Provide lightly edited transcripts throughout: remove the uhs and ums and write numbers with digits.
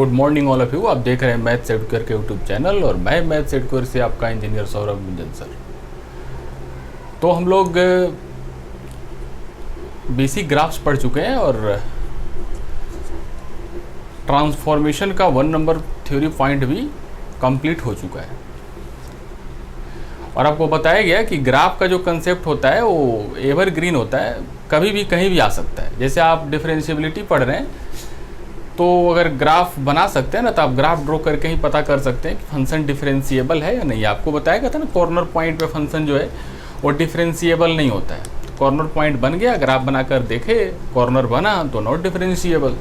Good morning all of you. आप देख रहे हैं मैथ्स एडुकेयर के यूट्यूब चैनल और मैं मैथ्स एडुकेयर से आपका इंजीनियर सौरभ गुंजन सर। तो हम लोग बेसिक ग्राफ्स पढ़ चुके हैं और ट्रांसफॉर्मेशन का 1 नंबर थ्योरी पॉइंट भी कंप्लीट हो चुका है और आपको बताया गया कि ग्राफ का जो कंसेप्ट होता है वो एवरग्रीन होता है, कभी भी कहीं भी आ सकता है। जैसे आप डिफरेंशिएबिलिटी पढ़ रहे हैं तो अगर ग्राफ बना सकते हैं ना, तो आप ग्राफ ड्रॉ करके ही पता कर सकते हैं कि फंक्शन डिफरेंशिएबल है या नहीं। आपको बताया गया था ना, कॉर्नर पॉइंट पे फंक्शन जो है वो डिफरेंशिएबल नहीं होता है। तो कॉर्नर पॉइंट बन गया, ग्राफ बनाकर देखे, कॉर्नर बना तो नॉट डिफरेंशिएबल।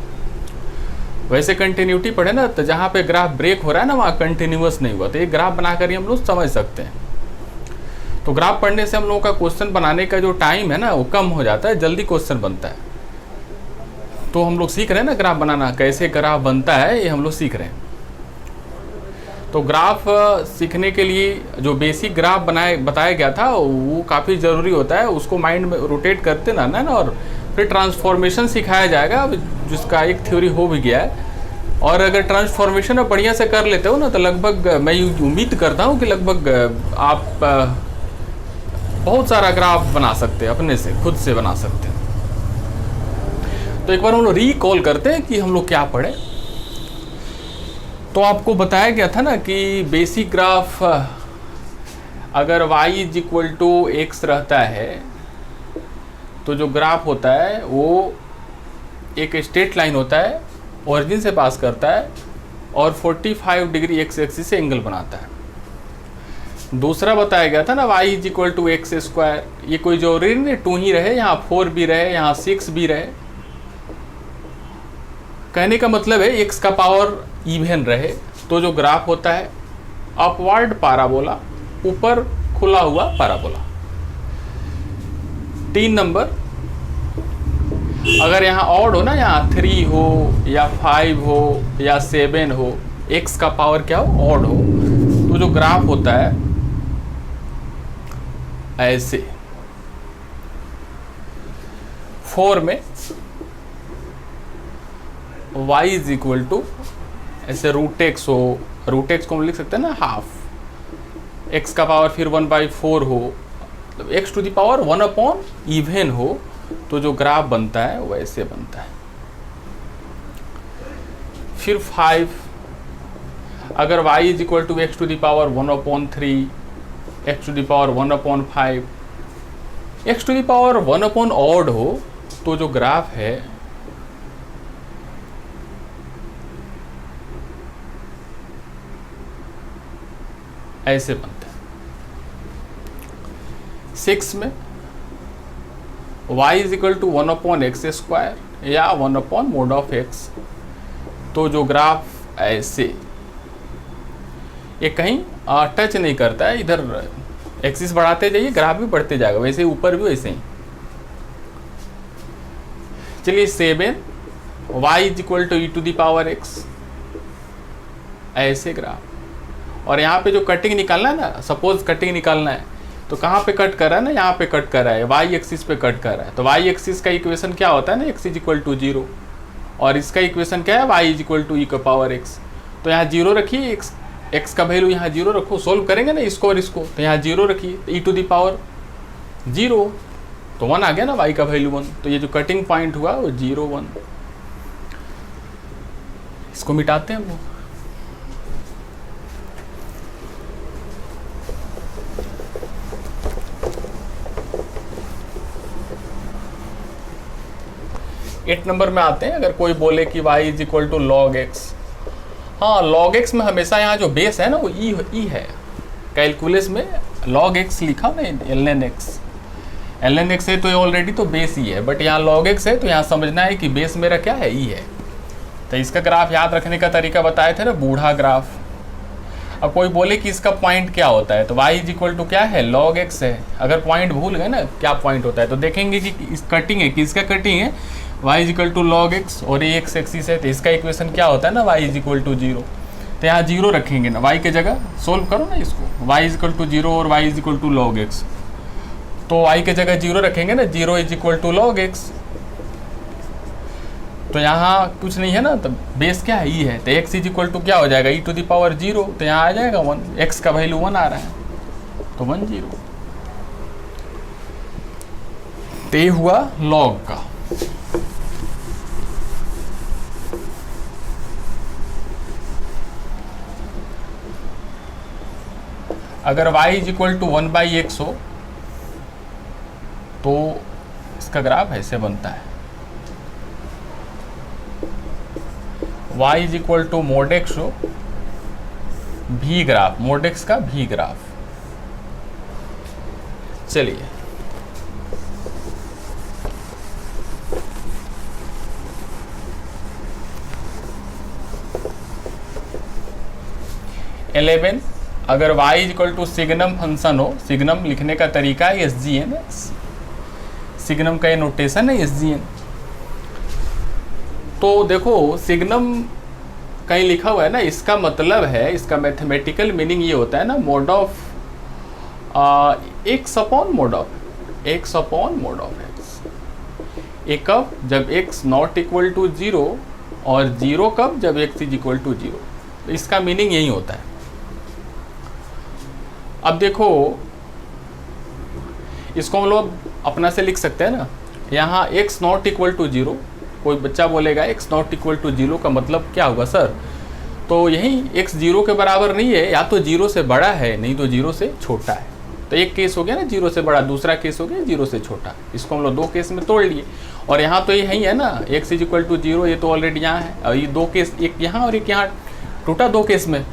वैसे कंटिन्यूटी पढ़े ना, तो जहाँ पे ग्राफ ब्रेक हो रहा है ना वहाँ कंटिन्यूअस नहीं हुआ, तो ये ग्राफ बनाकर ही हम लोग समझ सकते हैं। तो ग्राफ पढ़ने से हम लोगों का क्वेश्चन बनाने का जो टाइम है ना वो कम हो जाता है, जल्दी क्वेश्चन बनता है। तो हम लोग सीख रहे हैं ना ग्राफ बनाना, कैसे ग्राफ बनता है ये हम लोग सीख रहे हैं। तो ग्राफ सीखने के लिए जो बेसिक ग्राफ बताया गया था वो काफ़ी ज़रूरी होता है, उसको माइंड में रोटेट करते ना और फिर ट्रांसफॉर्मेशन सिखाया जाएगा, जिसका एक थ्योरी हो भी गया है। और अगर ट्रांसफॉर्मेशन आप बढ़िया से कर लेते हो ना, तो लगभग मैं उम्मीद करता हूँ कि लगभग आप बहुत सारा ग्राफ बना सकते हैं, अपने से खुद से बना सकते हैं। तो एक बार हम लोग रिकॉल करते हैं कि हम लोग क्या पढ़े। तो आपको बताया गया था ना कि बेसिक ग्राफ अगर y = x रहता है तो जो ग्राफ होता है वो एक स्ट्रेट लाइन होता है, ओरिजिन से पास करता है और 45 डिग्री x एक्सिस से एंगल बनाता है। दूसरा बताया गया था ना y = x²। ये कोई जरूरी नहीं 2 ही रहे, यहाँ 4 भी रहे, यहाँ 6 भी रहे। कहने का मतलब है x का पावर इवन रहे तो जो ग्राफ होता है अपवर्ड पैराबोला, ऊपर खुला हुआ पैराबोला। 3 नंबर अगर यहाँ ऑड हो ना, यहाँ 3 हो या 5 हो या 7 हो, x का पावर क्या हो, ऑड हो, तो जो ग्राफ होता है ऐसे। 4 में y = ऐसे √x हो, √x को हम लिख सकते हैं ना हाफ, x का पावर फिर 1/4 हो, मतलब x⁻1 इवन हो, तो जो ग्राफ बनता है वो ऐसे बनता है। फिर 5 अगर y = x⁻1/3, x⁻1/5, x⁻1 odd हो तो जो ग्राफ है ऐसे बनता है। 6 में y = 1/x² या 1/mod(x), तो जो ग्राफ ऐसे, ये कहीं टच नहीं करता है, इधर एक्सिस बढ़ाते जाइए ग्राफ भी बढ़ते जाएगा, वैसे ऊपर भी वैसे ही। चलिए 7 y = e⁻x, ऐसे ग्राफ। और यहाँ पे जो कटिंग निकालना है ना, सपोज कटिंग निकालना है तो कहाँ पे कट कर रहा है ना, यहाँ पे कट कर रहा है, y एक्सिस पे कट कर रहा है। तो y एक्सिस का इक्वेशन क्या होता है ना, x = 0, और इसका इक्वेशन क्या है, y = e⁻x। तो यहाँ 0 रखिए, x का वैल्यू यहाँ 0 रखो, सोल्व करेंगे ना इसको और इसको, तो यहाँ 0 रखिए, e⁻0 तो 1 आ गया ना, y का वैल्यू 1। तो ये जो कटिंग पॉइंट हुआ वो 0, 1, इसको मिटाते हैं हम लोग। एट नंबर में आते हैं। अगर कोई बोले कि y = log x, हाँ log x में हमेशा यहाँ जो बेस है ना वो e है। कैलकुलस में log x लिखा नहीं, ln x है तो ऑलरेडी तो बेस ही है, बट यहाँ log x है तो यहाँ समझना है कि बेस मेरा क्या है, e है। तो इसका ग्राफ याद रखने का तरीका बताए थे ना, बूढ़ा ग्राफ। अब कोई बोले कि इसका पॉइंट क्या होता है, तो y = क्या है, log x है। अगर पॉइंट भूल गए ना क्या पॉइंट होता है, तो देखेंगे कि इस कटिंग है, किसका कटिंग है, y = log x, और ये x एक्सिस है, तो इसका इक्वेशन क्या होता है ना, y = 0। तो यहाँ 0 रखेंगे ना, y के जगह सोल्व करो ना इसको, y = 0 और y = log x, तो y के जगह 0 रखेंगे ना, 0 = log x। तो यहाँ कुछ नहीं है ना, तो बेस क्या है, ई है, तो x इज इक्वल टू क्या हो जाएगा, e टू द पावर 0, तो यहाँ आ जाएगा 1, x का वैल्यू 1 आ रहा है, तो 1 0। तो ये हुआ लॉग का। अगर y is equal to 1/x हो तो इसका ग्राफ ऐसे बनता है, y is equal to mod x हो, v ग्राफ, मोड x का v ग्राफ। चलिए इलेवन, अगर y is equal to signum function हो, सिग्नम लिखने का तरीका है SGN, सिग्नम का ये नोटेशन है SGN। तो देखो सिग्नम कहीं लिखा हुआ है ना, इसका मतलब है, इसका मैथमेटिकल मीनिंग ये होता है ना, mode of x upon mode of x। एक कब, जब x नॉट इक्वल टू 0, और 0 कब, जब x इज इक्वल टू 0। तो इसका मीनिंग यही होता है। अब देखो इसको हम लोग अपना से लिख सकते हैं ना, यहाँ x नॉट इक्वल टू 0, कोई बच्चा बोलेगा x नॉट इक्वल टू 0 का मतलब क्या होगा सर, तो यही x 0 के बराबर नहीं है, या तो 0 से बड़ा है, नहीं तो 0 से छोटा है। तो एक केस हो गया ना 0 से बड़ा, दूसरा केस हो गया 0 से छोटा। इसको हम लोग दो केस में तोड़ लिए, और यहाँ तो यही है ना, x इज इक्वल टू 0, ये तो ऑलरेडी यहाँ है, और ये दो केस, एक यहाँ और एक यहाँ, टूटा दो केस में।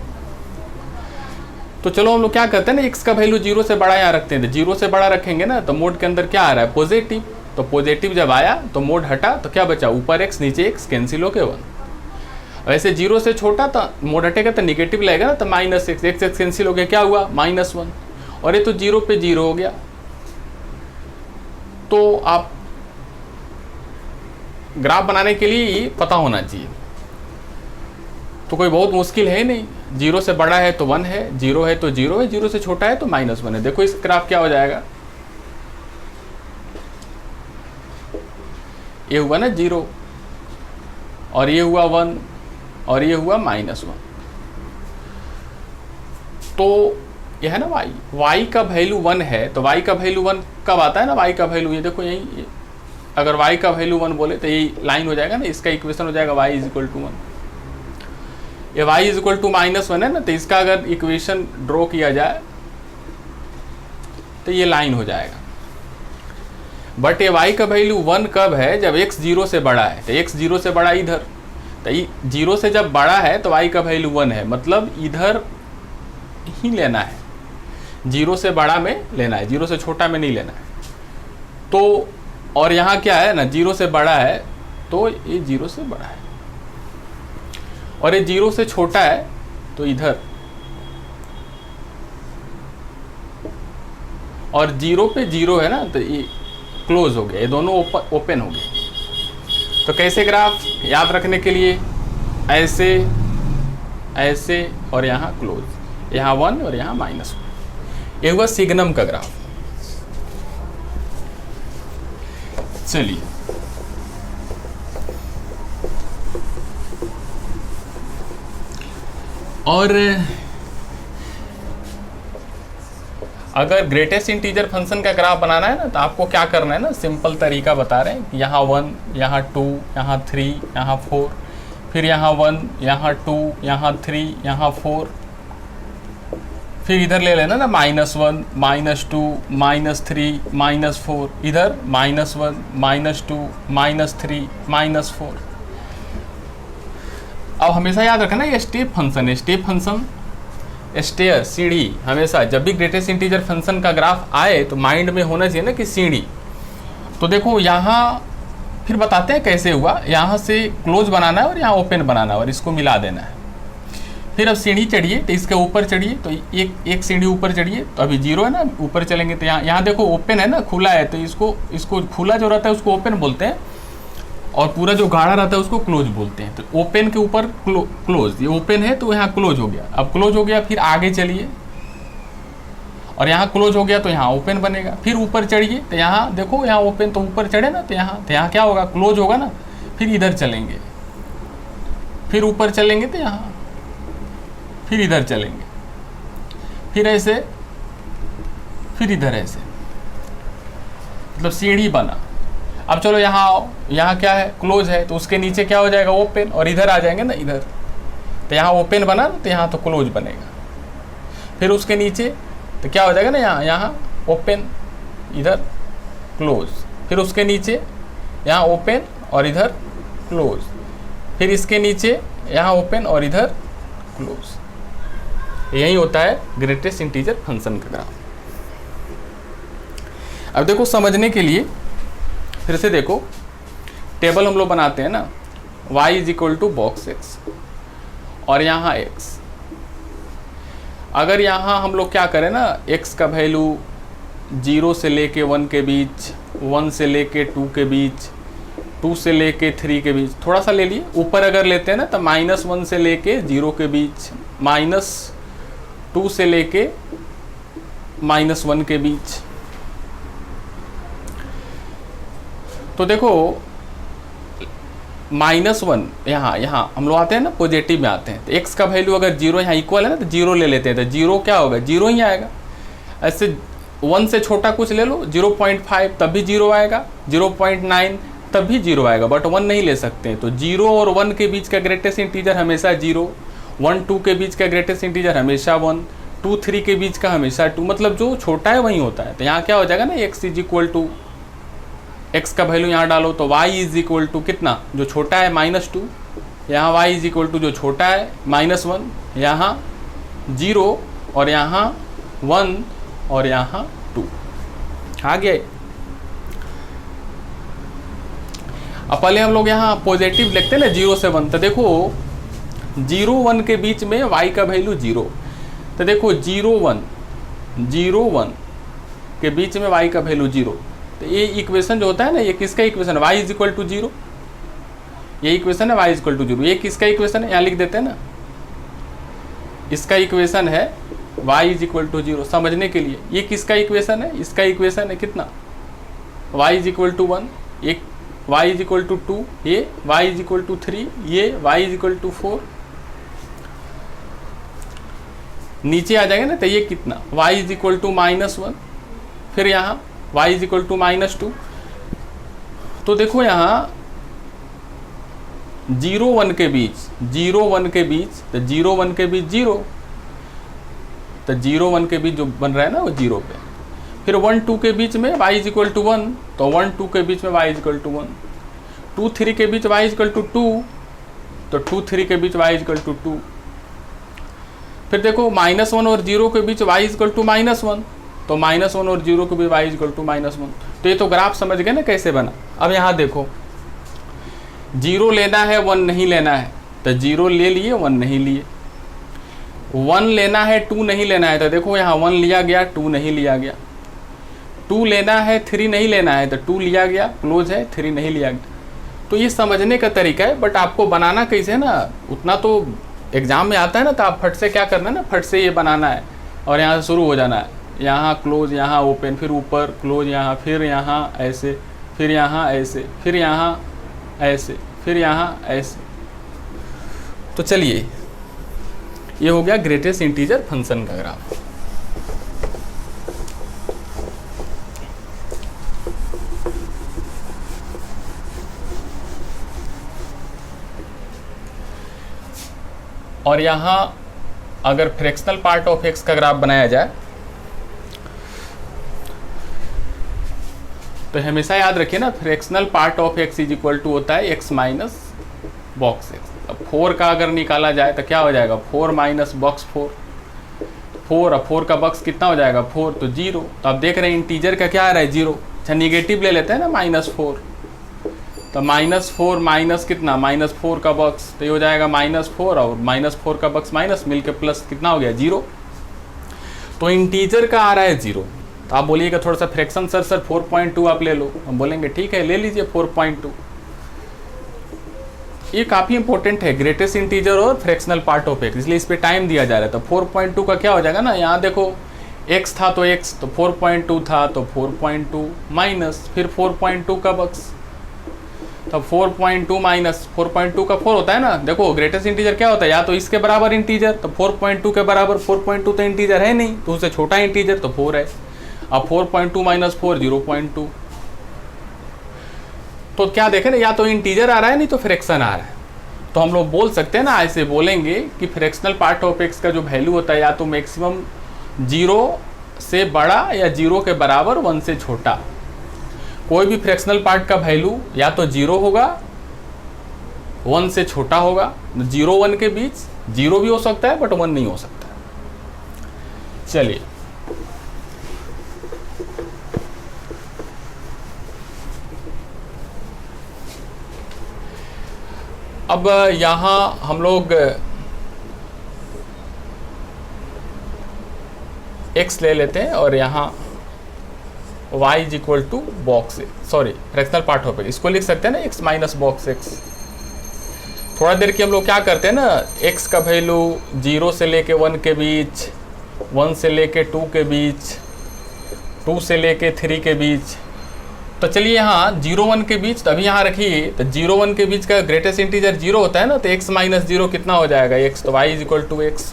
तो चलो हम लोग क्या करते हैं ना, x का वैल्यू 0 से बड़ा यहाँ रखते हैं, तो 0 से बड़ा रखेंगे ना, तो मोड के अंदर क्या आ रहा है, पॉजिटिव। तो पॉजिटिव जब आया तो मोड हटा, तो क्या बचा, ऊपर x नीचे x, कैंसिल हो के 1। वैसे 0 से छोटा तो मोड हटेगा तो निगेटिव लगेगा ना, तो माइनस x, x कैंसिल हो गया, क्या हुआ, -1, और ये तो 0 पे 0 हो गया। तो आप ग्राफ बनाने के लिए पता होना चाहिए, तो कोई बहुत मुश्किल है नहीं। 0 से बड़ा है तो 1 है, 0 है तो 0 है, 0 से छोटा है तो -1 है। देखो इस ग्राफ क्या हो जाएगा, ये हुआ ना 0, और ये हुआ 1, और ये हुआ -1। तो ये है ना y का वैल्यू 1 है, तो y का वैल्यू 1 कब आता है ना, y का वैल्यू ये देखो यही, अगर y का वैल्यू 1 बोले तो यही लाइन हो जाएगा ना, इसका इक्वेशन हो जाएगा y इज इक्वल टू 1। ये y इज इक्वल टू -1 है ना, तो इसका अगर इक्वेशन ड्रॉ किया जाए तो ये लाइन हो जाएगा। बट ये y का वैल्यू 1 कब है, जब x 0 से बड़ा है, तो x 0 से बड़ा इधर, तो 0 से जब बड़ा है तो y का वैल्यू 1 है, मतलब इधर ही लेना है, 0 से बड़ा में लेना है, 0 से छोटा में नहीं लेना है। तो और यहाँ क्या है ना, 0 से बड़ा है तो ये 0 से बड़ा है, और ये 0 से छोटा है तो इधर, और 0 पे 0 है ना, तो ये क्लोज हो गया, ये दोनों ओपन हो गए। तो कैसे ग्राफ याद रखने के लिए, ऐसे ऐसे, और यहाँ क्लोज, यहाँ 1 और यहाँ -1। ये हुआ सिग्नम का ग्राफ। चलिए और अगर ग्रेटेस्ट इंटीजर फंक्शन का ग्राफ बनाना है ना, तो आपको क्या करना है ना, सिंपल तरीका बता रहे हैं कि यहाँ 1, यहाँ 2, यहाँ 3, यहाँ 4, फिर यहाँ 1, यहाँ 2, यहाँ 3, यहाँ 4, फिर इधर ले लेना ना -1, -2, -3, -4, इधर -1, -2, -3, -4। अब हमेशा याद रखना ये स्टेप फंक्शन है, स्टेप फंक्शन, स्टेयर, सीढ़ी। हमेशा जब भी ग्रेटेस्ट इंटीजर फंक्शन का ग्राफ आए तो माइंड में होना चाहिए ना कि सीढ़ी। तो देखो यहाँ फिर बताते हैं कैसे हुआ, यहाँ से क्लोज बनाना है और यहाँ ओपन बनाना है और इसको मिला देना है। फिर अब सीढ़ी चढ़िए तो इसके ऊपर चढ़िए, तो एक सीढ़ी ऊपर चढ़िए, तो अभी 0 है ना, ऊपर चलेंगे तो यहाँ देखो ओपन है ना, खुला है, तो इसको खुला जो रहता है उसको ओपन बोलते हैं, और पूरा जो गाढ़ा रहता है उसको क्लोज बोलते हैं। तो ओपन के ऊपर क्लोज, ये ओपन है तो यहाँ क्लोज हो गया। अब क्लोज हो गया, फिर आगे चलिए, और यहाँ क्लोज हो गया तो यहाँ ओपन बनेगा। फिर ऊपर चढ़िए तो यहाँ देखो, यहाँ ओपन, तो ऊपर चढ़े ना, तो यहाँ क्या होगा, क्लोज होगा ना, फिर इधर चलेंगे, फिर ऊपर चलेंगे तो यहाँ, फिर इधर चलेंगे, फिर ऐसे, फिर इधर ऐसे, मतलब सीढ़ी बना। अब चलो यहाँ आओ, यहाँ क्या है, क्लोज है, तो उसके नीचे क्या हो जाएगा, ओपन, और इधर आ जाएंगे ना इधर, तो यहाँ ओपन बना तो यहाँ तो क्लोज बनेगा। फिर उसके नीचे तो क्या हो जाएगा ना, यहाँ ओपन, इधर क्लोज, फिर उसके नीचे यहाँ ओपन और इधर क्लोज, फिर इसके नीचे यहाँ ओपन और इधर क्लोज। यही होता है ग्रेटेस्ट इंटीजर फंक्शन का ग्राफ। अब देखो समझने के लिए फिर से देखो, टेबल हम लोग बनाते हैं ना, y is equal to box x और यहाँ x। अगर यहाँ हम लोग क्या करें ना, x का वैल्यू 0 से लेके 1 के बीच, 1 से लेके 2 के बीच, 2 से लेके 3 के बीच, थोड़ा सा ले लिए ऊपर अगर लेते हैं ना तो -1 से लेके 0 के बीच, -2 से लेके -1 के बीच। तो देखो -1 यहाँ हम लोग आते हैं ना, पॉजिटिव में आते हैं, तो x का वैल्यू अगर 0 यहाँ इक्वल है ना तो 0 ले लेते हैं, तो 0 क्या होगा, 0 ही आएगा। ऐसे 1 से छोटा कुछ ले लो, 0.5 तब भी 0 आएगा, 0.9 तब भी 0 आएगा, बट 1 नहीं ले सकते हैं। तो 0 और 1 के बीच का ग्रेटेस्ट इंटीजर हमेशा 0, 1 2 के बीच का ग्रेटेस्ट इंटीजर हमेशा 1, 2 3 के बीच का हमेशा 2, मतलब जो छोटा है वही होता है। तो यहाँ क्या हो जाएगा ना, x is equal to, x का वैल्यू यहाँ डालो तो y इज इक्वल टू कितना, जो छोटा है -2, यहाँ y इज इक्वल टू जो छोटा है -1, यहाँ 0 और यहाँ 1 और यहाँ 2 आ गया। अब पहले हम लोग यहाँ पॉजिटिव लिखते हैं ना, 0 से 1, तो देखो 0 1 के बीच में y का वैल्यू 0, तो देखो 0 1 के बीच में y का वैल्यू 0, तो ये इक्वेशन जो होता है ना, ये किसका इक्वेशन है, y इज इक्वल टू 0, ये इक्वेशन है y इज इक्वल टू 0। ये किसका इक्वेशन है, यहाँ लिख देते हैं ना, इसका इक्वेशन है y इज इक्वल टू 0। समझने के लिए ये किसका इक्वेशन है, इसका इक्वेशन है कितना, y इज इक्वल टू 1, एक y इज इक्वल टू 2, ये y इज इक्वल टू 3, ये y इज इक्वल टू 4। नीचे आ जाएगा ना, तो ये कितना, y इज इक्वल टू -1, फिर यहाँ y इज इक्वल टू -2। तो देखो यहाँ 0 1 के बीच, 0 1 के बीच, तो 0 1 के बीच 0, तो 0 1 के बीच जो बन रहा है ना वो 0 पे। फिर 1 2 के बीच में y इज इक्वल टू 1, तो 1 2 के बीच में y इज इक्वल टू 1, 2 3 के बीच y इज इक्वल टू 2, तो 2 3 के बीच y इज इक्वल टू 2। फिर देखो -1 और 0 के बीच y इज इक्वल टू -1, तो -1 और 0 के बीच y इज इक्वल टू -1। तो ये तो ग्राफ समझ गए ना कैसे बना। अब यहाँ देखो 0 लेना है 1 नहीं लेना है, तो 0 ले लिए 1 नहीं लिए, 1 लेना है 2 नहीं लेना है, तो देखो यहाँ 1 लिया गया 2 नहीं लिया गया, 2 लेना है 3 नहीं लेना है, तो 2 लिया गया क्लोज है, 3 नहीं लिया गया। तो ये समझने का तरीका है, बट आपको बनाना कैसे है ना, उतना तो एग्जाम में आता है ना, तो आप फट से क्या करना है ना, फट से ये बनाना है और यहाँ से शुरू हो जाना है, यहाँ क्लोज, यहाँ ओपन, फिर ऊपर क्लोज, यहाँ, फिर यहाँ ऐसे, फिर यहाँ ऐसे, फिर यहाँ ऐसे, फिर यहाँ ऐसे। तो चलिए ये हो गया ग्रेटेस्ट इंटीजर फंक्शन का ग्राफ। और यहाँ अगर फ्रैक्शनल पार्ट ऑफ एक्स का ग्राफ बनाया जाए तो हमेशा याद रखिए ना, fractional part of x is equal to होता है x माइनस बॉक्स एक्स। अब 4 का अगर निकाला जाए तो क्या हो जाएगा, 4 माइनस बॉक्स 4, 4, अब 4 का बॉक्स कितना हो जाएगा 4, तो 0। तो आप देख रहे हैं इंटीजर का क्या आ रहा है 0। अच्छा निगेटिव ले लेते हैं ना -4, तो -4 माइनस कितना, -4 का बॉक्स, तो ये हो जाएगा -4 और -4 का बॉक्स माइनस मिलके प्लस कितना हो गया 0। तो इंटीजर का आ रहा है 0। तो आप बोलिएगा थोड़ा सा फ्रैक्शन सर 4.2 आप ले लो, हम बोलेंगे ठीक है ले लीजिए 4.2। ये काफ़ी इंपॉर्टेंट है, ग्रेटेस्ट इंटीजर और फ्रैक्शनल पार्ट ऑफ एक्स, इसलिए इस पर टाइम दिया जा रहा है। तो 4.2 का क्या हो जाएगा ना, यहाँ देखो x था तो x, तो 4.2 था तो 4.2 माइनस फिर 4.2 का बक्स, तो तब 4.2 माइनस 4.2 का 4 होता है ना। देखो ग्रेटेस्ट इंटीजर क्या होता है, या तो इसके बराबर इंटीजर, तो 4.2 के बराबर 4.2 तो इंटीजर है नहीं, तो उससे छोटा इंटीजर तो 4 है। अब 4.2 माइनस 4 0.2। तो क्या देखें ना, या तो इंटीजर आ रहा है नहीं तो फ्रैक्शन आ रहा है। तो हम लोग बोल सकते हैं ना, ऐसे बोलेंगे कि फ्रैक्शनल पार्ट ऑफ एक्स का जो वैल्यू होता है या तो मैक्सिमम 0 से बड़ा या 0 के बराबर 1 से छोटा। कोई भी फ्रैक्शनल पार्ट का वैल्यू या तो 0 होगा, 1 से छोटा होगा, 0 1 के बीच, 0 भी हो सकता है बट 1 नहीं हो सकता। चलिए अब यहाँ हम लोग x ले लेते हैं और यहाँ y is equal to box, sorry fractional part हो पे इसको लिख सकते हैं ना x माइनस बॉक्स x। थोड़ा देर की हम लोग क्या करते हैं ना, x का वैल्यू 0 से लेके 1 के बीच, 1 से लेके 2 के बीच, 2 से लेके 3 के बीच। तो चलिए यहाँ 0 1 के बीच, तो अभी यहाँ रखिए, तो 0 1 के बीच का ग्रेटेस्ट इंटीजर 0 होता है ना, तो x माइनस 0 कितना हो जाएगा x, तो y is equal to x।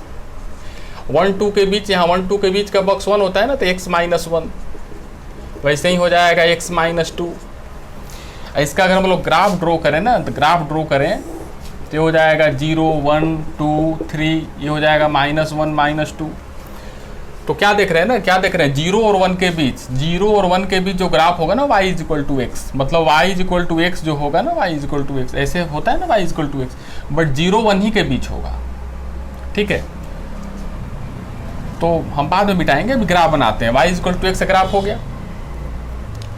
1 2 के बीच, यहाँ 1 2 के बीच का बॉक्स 1 होता है ना, तो x माइनस 1, वैसे ही हो जाएगा x माइनस 2। इसका अगर हम लोग ग्राफ ड्रॉ करें ना, तो ग्राफ ड्रॉ करें तो हो जाएगा 0 1 2 3, ये हो जाएगा -1 -2। तो क्या देख रहे हैं ना, क्या देख रहे हैं, 0 और 1 के बीच, 0 और 1 के बीच जो ग्राफ होगा ना y is equal to x, मतलब y is equal to x जो होगा ना, y is equal to x ऐसे होता है ना, y is equal to x, but 0 1 ही के बीच होगा। ठीक है, तो हम बाद में मिटाएंगे, अभी ग्राफ बनाते हैं। y is equal to x graph हो गया।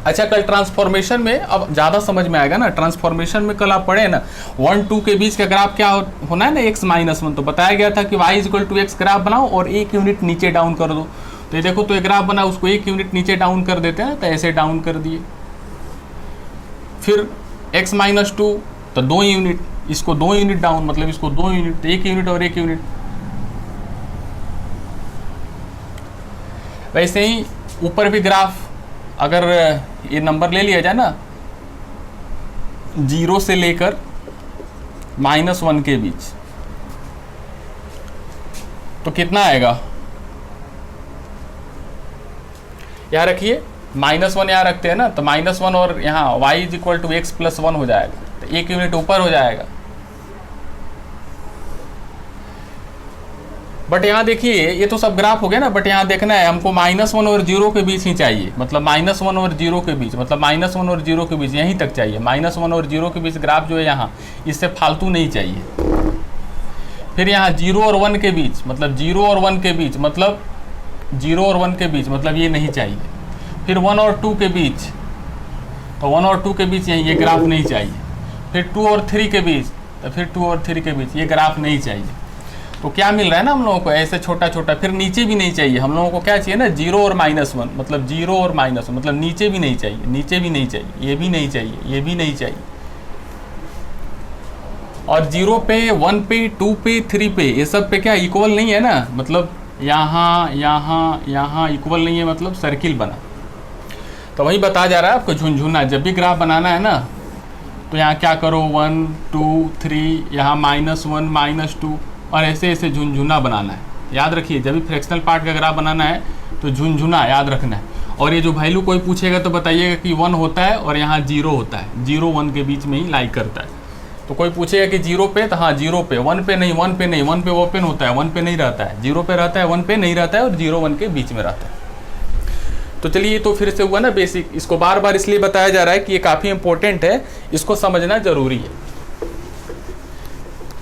अच्छा, कल ट्रांसफॉर्मेशन में अब ज़्यादा समझ में आएगा ना, ट्रांसफॉर्मेशन में कल आप पढ़े ना 1 2 के बीच का ग्राफ क्या होना है ना, x माइनस 1। तो बताया गया था कि y is equal to x graph बनाओ और 1 यूनिट नीचे डाउन कर दो। तो ये देखो, तो ये ग्राफ बना, उसको 1 यूनिट नीचे डाउन कर देते हैं, तो ऐसे डाउन कर दिए। फिर x माइनस 2, तो 2 यूनिट, इसको 2 यूनिट डाउन, मतलब इसको 2 यूनिट, 1 यूनिट और 1 यूनिट। वैसे ही ऊपर भी ग्राफ, अगर ये नंबर ले लिया जाए ना 0 से लेकर -1 के बीच, तो कितना आएगा, यहाँ रखिए -1 यहाँ रखते हैं ना, तो -1 और यहाँ y is equal to x plus 1 हो जाएगा, तो 1 यूनिट ऊपर हो जाएगा। बट यहाँ देखिए, ये तो सब ग्राफ हो गया ना, बट यहाँ देखना है हमको -1 और 0 के बीच ही चाहिए, मतलब -1 और 0 के बीच, मतलब -1 और 0 के बीच यहीं तक चाहिए। -1 और 0 के बीच ग्राफ जो है यहाँ, इससे फालतू नहीं चाहिए। फिर यहाँ 0 और 1 के बीच, मतलब 0 और 1 के बीच, मतलब 0 और 1 के बीच, मतलब ये नहीं चाहिए। फिर 1 और 2 के बीच, तो 1 और 2 के बीच यहीं ये ग्राफ नहीं चाहिए। फिर 2 और 3 के बीच, तो फिर 2 और 3 के बीच ये ग्राफ नहीं चाहिए। तो क्या मिल रहा है ना हम लोगों को, ऐसे छोटा छोटा। फिर नीचे भी नहीं चाहिए हम लोगों को, क्या चाहिए ना 0 और -1, मतलब 0 और -1, मतलब नीचे भी नहीं चाहिए, नीचे भी नहीं चाहिए, ये भी नहीं चाहिए, ये भी नहीं चाहिए। और 0 पे, 1 पे, 2 पे, 3 पे, ये सब पे क्या इक्वल नहीं है ना, मतलब यहाँ यहाँ यहाँ इक्वल नहीं है, मतलब सर्किल बना। तो वही बता जा रहा है आपको, झुनझुना जब भी ग्राफ बनाना है ना, तो यहाँ क्या करो 1 2 3, यहाँ -1 -2, और ऐसे ऐसे झुनझुना बनाना है। याद रखिए, जब भी फ्रैक्शनल पार्ट का ग्राफ बनाना है तो झुनझुना याद रखना है। और ये जो वैल्यू कोई पूछेगा तो बताइएगा कि 1 होता है और यहाँ 0 होता है, 0 1 के बीच में ही लाई करता है। तो कोई पूछेगा कि 0 पे, तो हाँ 0 पे, 1 पे नहीं, 1 पे नहीं, 1 पे ओपन होता है, 1 पे नहीं रहता है, 0 पे रहता है, 1 पे नहीं रहता है, और 0 1 के बीच में रहता है। तो चलिए, तो फिर से हुआ ना बेसिक। इसको बार बार इसलिए बताया जा रहा है कि ये काफ़ी इंपॉर्टेंट है, इसको समझना जरूरी है।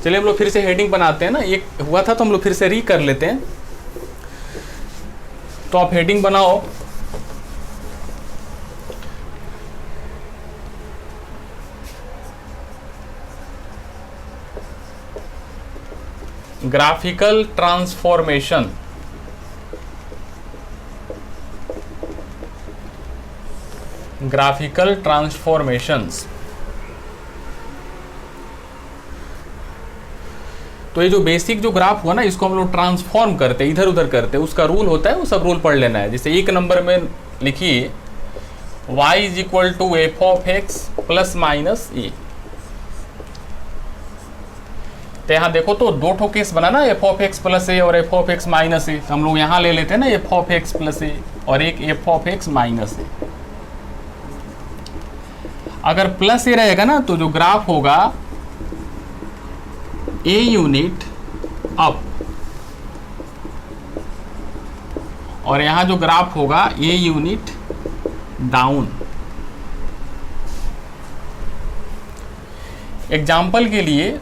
चलिए हम लोग फिर से हेडिंग बनाते हैं ना, एक हुआ था तो हम लोग फिर से री कर लेते हैं। तो आप हेडिंग बनाओ, ग्राफिकल ट्रांसफॉर्मेशन। Graphical transformations. तो ये जो बेसिक जो ग्राफ हुआ ना, इसको हम लोग ट्रांसफॉर्म करते, इधर उधर करते, उसका रूल होता है, वो सब रूल पढ़ लेना है। जैसे 1 नंबर में लिखिए y is equal to f of x plus minus a. तो यहाँ देखो तो दो ठो केस बना ना, f of x plus a और f of x minus a. हम लोग यहाँ ले लेते हैं ना f of x plus a और एक f of x minus a. अगर प्लस ए रहेगा ना तो जो ग्राफ होगा ए यूनिट अप, और यहाँ जो ग्राफ होगा ए यूनिट डाउन। एग्जाम्पल के लिए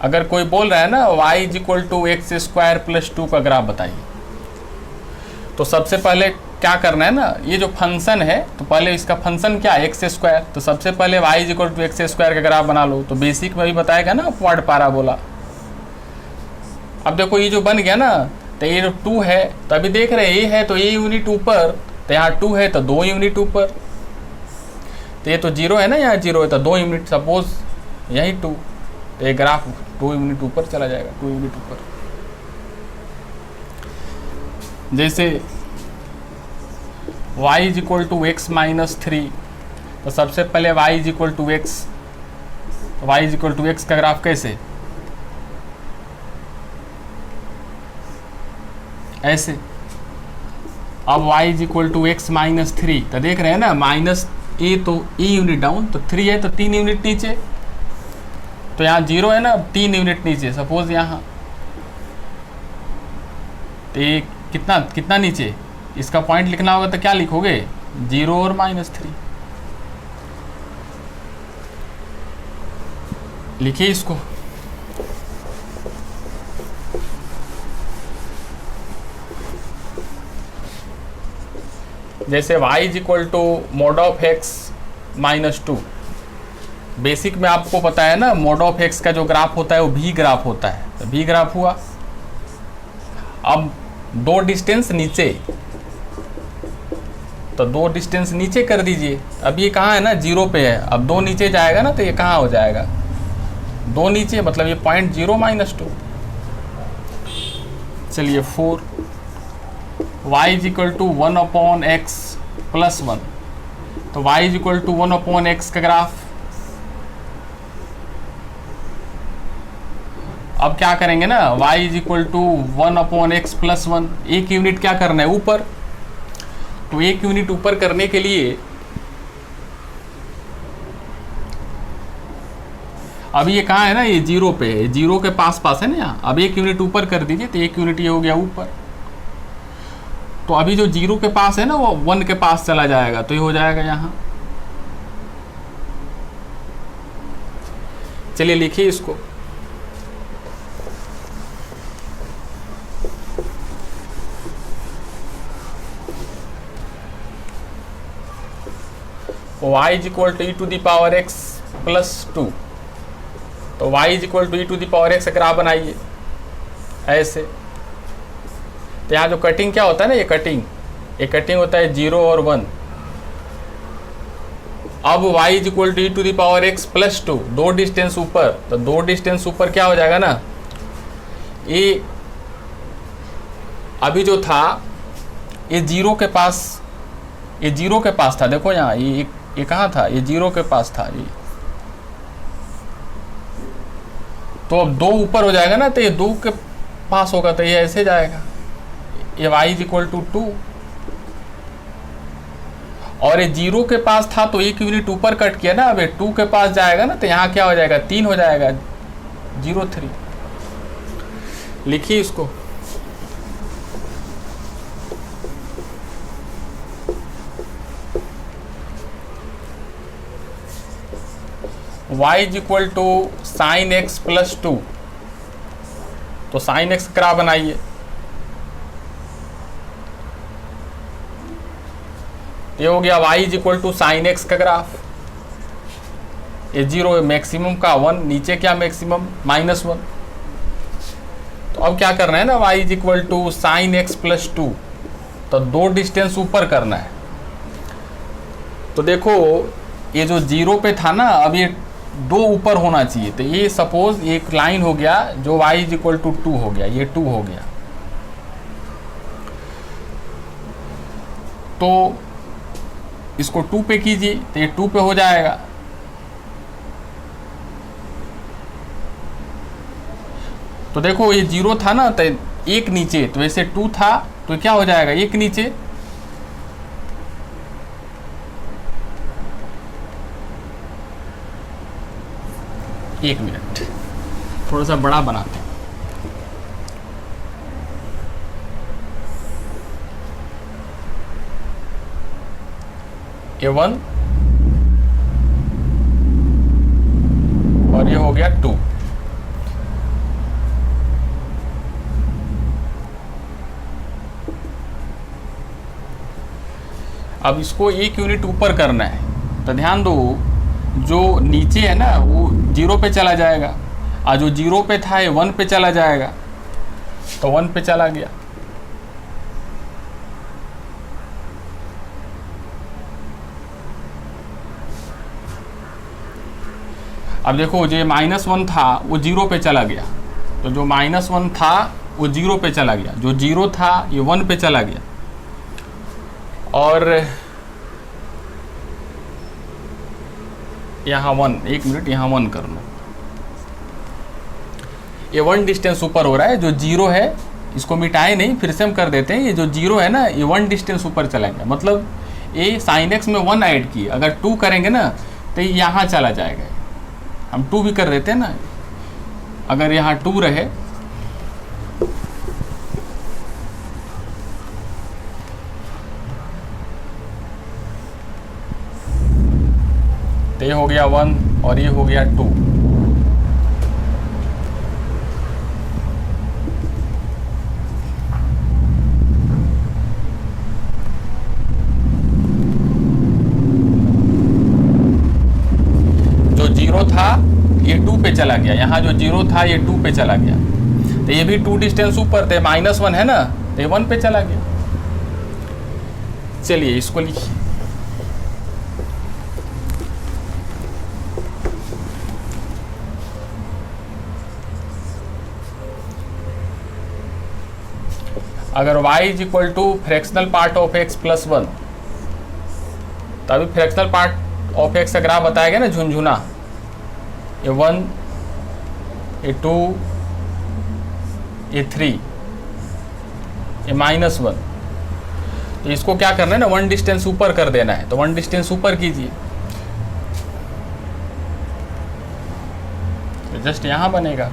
अगर कोई बोल रहा है ना y is equal to x square plus 2 का ग्राफ बताइए, तो सबसे पहले क्या करना है ना, ये जो फंक्शन है तो पहले इसका फंक्शन क्या है एक्स स्क्वायर, तो सबसे पहले y is equal to x square का ग्राफ बना लो। तो बेसिक में भी बताएगा ना अपवर्ड पैराबोला। अब देखो ये जो बन गया ना, तो ये जो 2 है तो अभी देख रहे हैं a है तो a यूनिट ऊपर, तो यहाँ 2 है तो 2 यूनिट ऊपर, तो ये तो 0 है ना, यहाँ 0 है तो 2 यूनिट, सपोज यही 2, तो ये ग्राफ 2 यूनिट ऊपर चला जाएगा, 2 यूनिट ऊपर। जैसे y is equal to x minus 3, तो सबसे पहले y is equal to x, तो y is equal to x का ग्राफ कैसे, ऐसे। अब y is equal to x minus 3, तो देख रहे हैं ना माइनस ए तो e यूनिट डाउन, तो 3 है तो 3 यूनिट नीचे, तो यहाँ 0 है ना 3 यूनिट नीचे, सपोज यहाँ, तो ये कितना कितना नीचे, इसका पॉइंट लिखना होगा तो क्या लिखोगे 0 और -3, लिखिए इसको। जैसे y is equal to mod of x minus 2, basic में आपको पता है ना मोड ऑफ एक्स का जो ग्राफ होता है वो भी ग्राफ होता है, तो भी ग्राफ हुआ। अब 2 डिस्टेंस नीचे, तो 2 डिस्टेंस नीचे कर दीजिए। अब ये कहाँ है ना 0 पे है, अब 2 नीचे जाएगा ना तो ये कहाँ हो जाएगा 2 नीचे, मतलब ये पॉइंट 0 -2। चलिए 4, y is equal to 1/x plus 1, तो y is equal to 1/x का ग्राफ। अब क्या करेंगे ना y is equal to 1/x plus 1, एक यूनिट क्या करना है ऊपर, तो एक यूनिट ऊपर करने के लिए अब ये कहाँ है ना, ये 0 पे है, 0 के पास पास है ना यहाँ। अब एक यूनिट ऊपर कर दीजिए तो एक यूनिट ये हो गया ऊपर, तो अभी जो 0 के पास है ना वो 1 के पास चला जाएगा, तो ये हो जाएगा यहाँ। चलिए लिखिए इसको, y is equal to e to the power x plus 2, तो y is equal to e to the power x graph बनाइए ऐसे। तो यहाँ जो कटिंग क्या होता है ना, ये कटिंग होता है 0 और 1। अब y is equal to e to the power x plus 2, 2 distance ऊपर, तो 2 डिस्टेंस ऊपर क्या हो जाएगा ना, ये अभी जो था ये 0 के पास, ये 0 के पास था, देखो यहाँ ये कहाँ था, ये 0 के पास था ये, तो अब 2 ऊपर हो जाएगा ना, तो ये 2 के पास होगा, तो ये ऐसे जाएगा, ये y इज इक्वल टू 2, और ये 0 के पास था तो एक यूनिट ऊपर कट किया ना, अब ये 2 के पास जाएगा ना, तो यहाँ क्या हो जाएगा 3 हो जाएगा, 0 3। लिखिए इसको, y is equal to sine x plus 2, तो साइन एक्स ग्राफ बनाइए। ये हो गया y is equal to sine x का ग्राफ, ये 0 है, मैक्सिमम का 1, नीचे क्या मैक्सिमम -1। तो अब क्या करना है ना, y is equal to sine x plus 2, तो 2 डिस्टेंस ऊपर करना है। तो देखो ये जो 0 पे था ना, अब ये 2 ऊपर होना चाहिए, तो ये सपोज एक लाइन हो गया जो y इज इक्वल टू 2 हो गया, ये 2 हो गया, तो इसको 2 पे कीजिए तो ये 2 पे हो जाएगा। तो देखो ये 0 था ना, तो एक नीचे, तो वैसे 2 था तो क्या हो जाएगा, एक नीचे। एक मिनट, थोड़ा सा बड़ा बनाते हैं। A1 और ये हो गया 2। अब इसको 1 यूनिट ऊपर करना है, तो ध्यान दो, जो नीचे है ना वो 0 पे चला जाएगा, और जो 0 पे था ये 1 पे चला जाएगा, तो 1 पे चला गया। अब देखो जो -1 था वो 0 पे चला गया, तो जो -1 था वो 0 पे चला गया, जो 0 था ये 1 पे चला गया। और यहाँ 1, एक मिनट यहाँ 1 कर लो, ये 1 डिस्टेंस ऊपर हो रहा है, जो 0 है इसको मिटाए नहीं, फिर से हम कर देते हैं। ये जो 0 है ना ये 1 डिस्टेंस ऊपर चला गया, मतलब ये sin x में 1 ऐड किए, अगर 2 करेंगे ना तो ये यहाँ चला जाएगा। हम 2 भी कर देते हैं ना, अगर यहाँ 2 रहे तो ये हो गया 1 और ये हो गया 2। जो 0 था ये 2 पे चला गया, यहाँ जो 0 था ये 2 पे चला गया, तो ये भी 2 डिस्टेंस ऊपर थे, -1 है ना, तो ये 1 पे चला गया। चलिए इसको लिखिए, अगर y is equal to fractional part of x plus 1, तो अभी फ्रैक्शनल पार्ट ऑफ x का ग्राफ बताया गया ना, झुनझुना, ये 1, ये 2, ये 3, ये -1, तो इसको क्या करना है ना, 1 डिस्टेंस ऊपर कर देना है, तो 1 डिस्टेंस ऊपर कीजिए, तो जस्ट यहाँ बनेगा।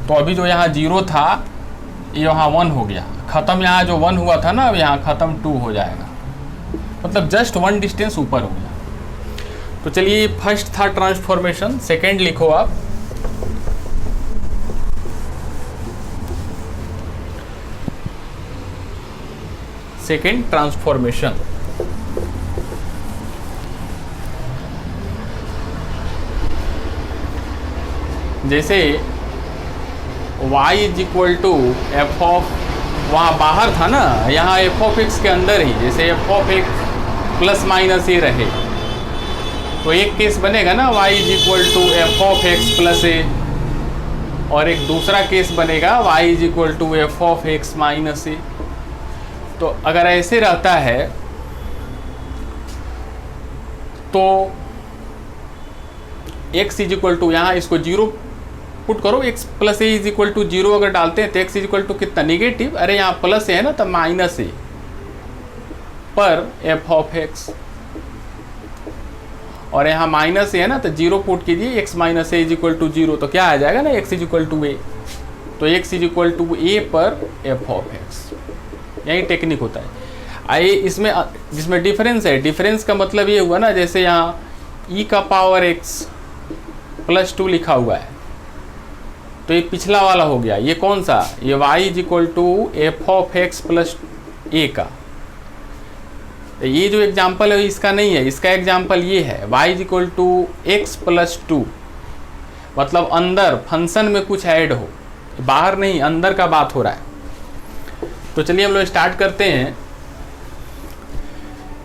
तो अभी जो यहाँ 0 था ये यहाँ 1 हो गया, ख़त्म, यहाँ जो 1 हुआ था ना अब यहाँ ख़त्म 2 हो जाएगा, मतलब जस्ट 1 डिस्टेंस ऊपर हो गया। तो चलिए फर्स्ट था ट्रांसफॉर्मेशन, सेकंड लिखो आप। सेकंड ट्रांसफॉर्मेशन, जैसे y is equal to f of, वहाँ बाहर था ना, यहाँ एफ ऑफ एक्स के अंदर ही, जैसे f of x plus minus a रहे, तो एक केस बनेगा ना y is equal to f of x plus a, और एक दूसरा केस बनेगा y is equal to f of x minus a. तो अगर ऐसे रहता है तो x इज इक्वल टू, यहाँ इसको 0 पुट करो, x plus a is equal to 0 अगर डालते हैं तो x इज इक्वल टू कितना, निगेटिव, अरे यहाँ प्लस है ना तो माइनस ए पर एफ ऑफ एक्स, और यहाँ माइनस ए है ना तो 0 पुट कीजिए, x minus a is equal to 0, तो क्या आ जाएगा ना, x is equal to a, तो x is equal to a पर एफ ऑफ एक्स। यही टेक्निक होता है। आइए इसमें जिसमें डिफरेंस है, डिफरेंस का मतलब ये हुआ ना, जैसे यहाँ e का पावर x प्लस 2 लिखा हुआ है, तो ये पिछला वाला हो गया, ये कौन सा, ये y is equal to f of x plus a का। तो ये जो एग्जाम्पल है इसका नहीं है, इसका एग्जाम्पल ये है, y is equal to x plus 2, मतलब अंदर फंक्शन में कुछ ऐड हो, बाहर नहीं, अंदर का बात हो रहा है। तो चलिए हम लोग स्टार्ट करते हैं।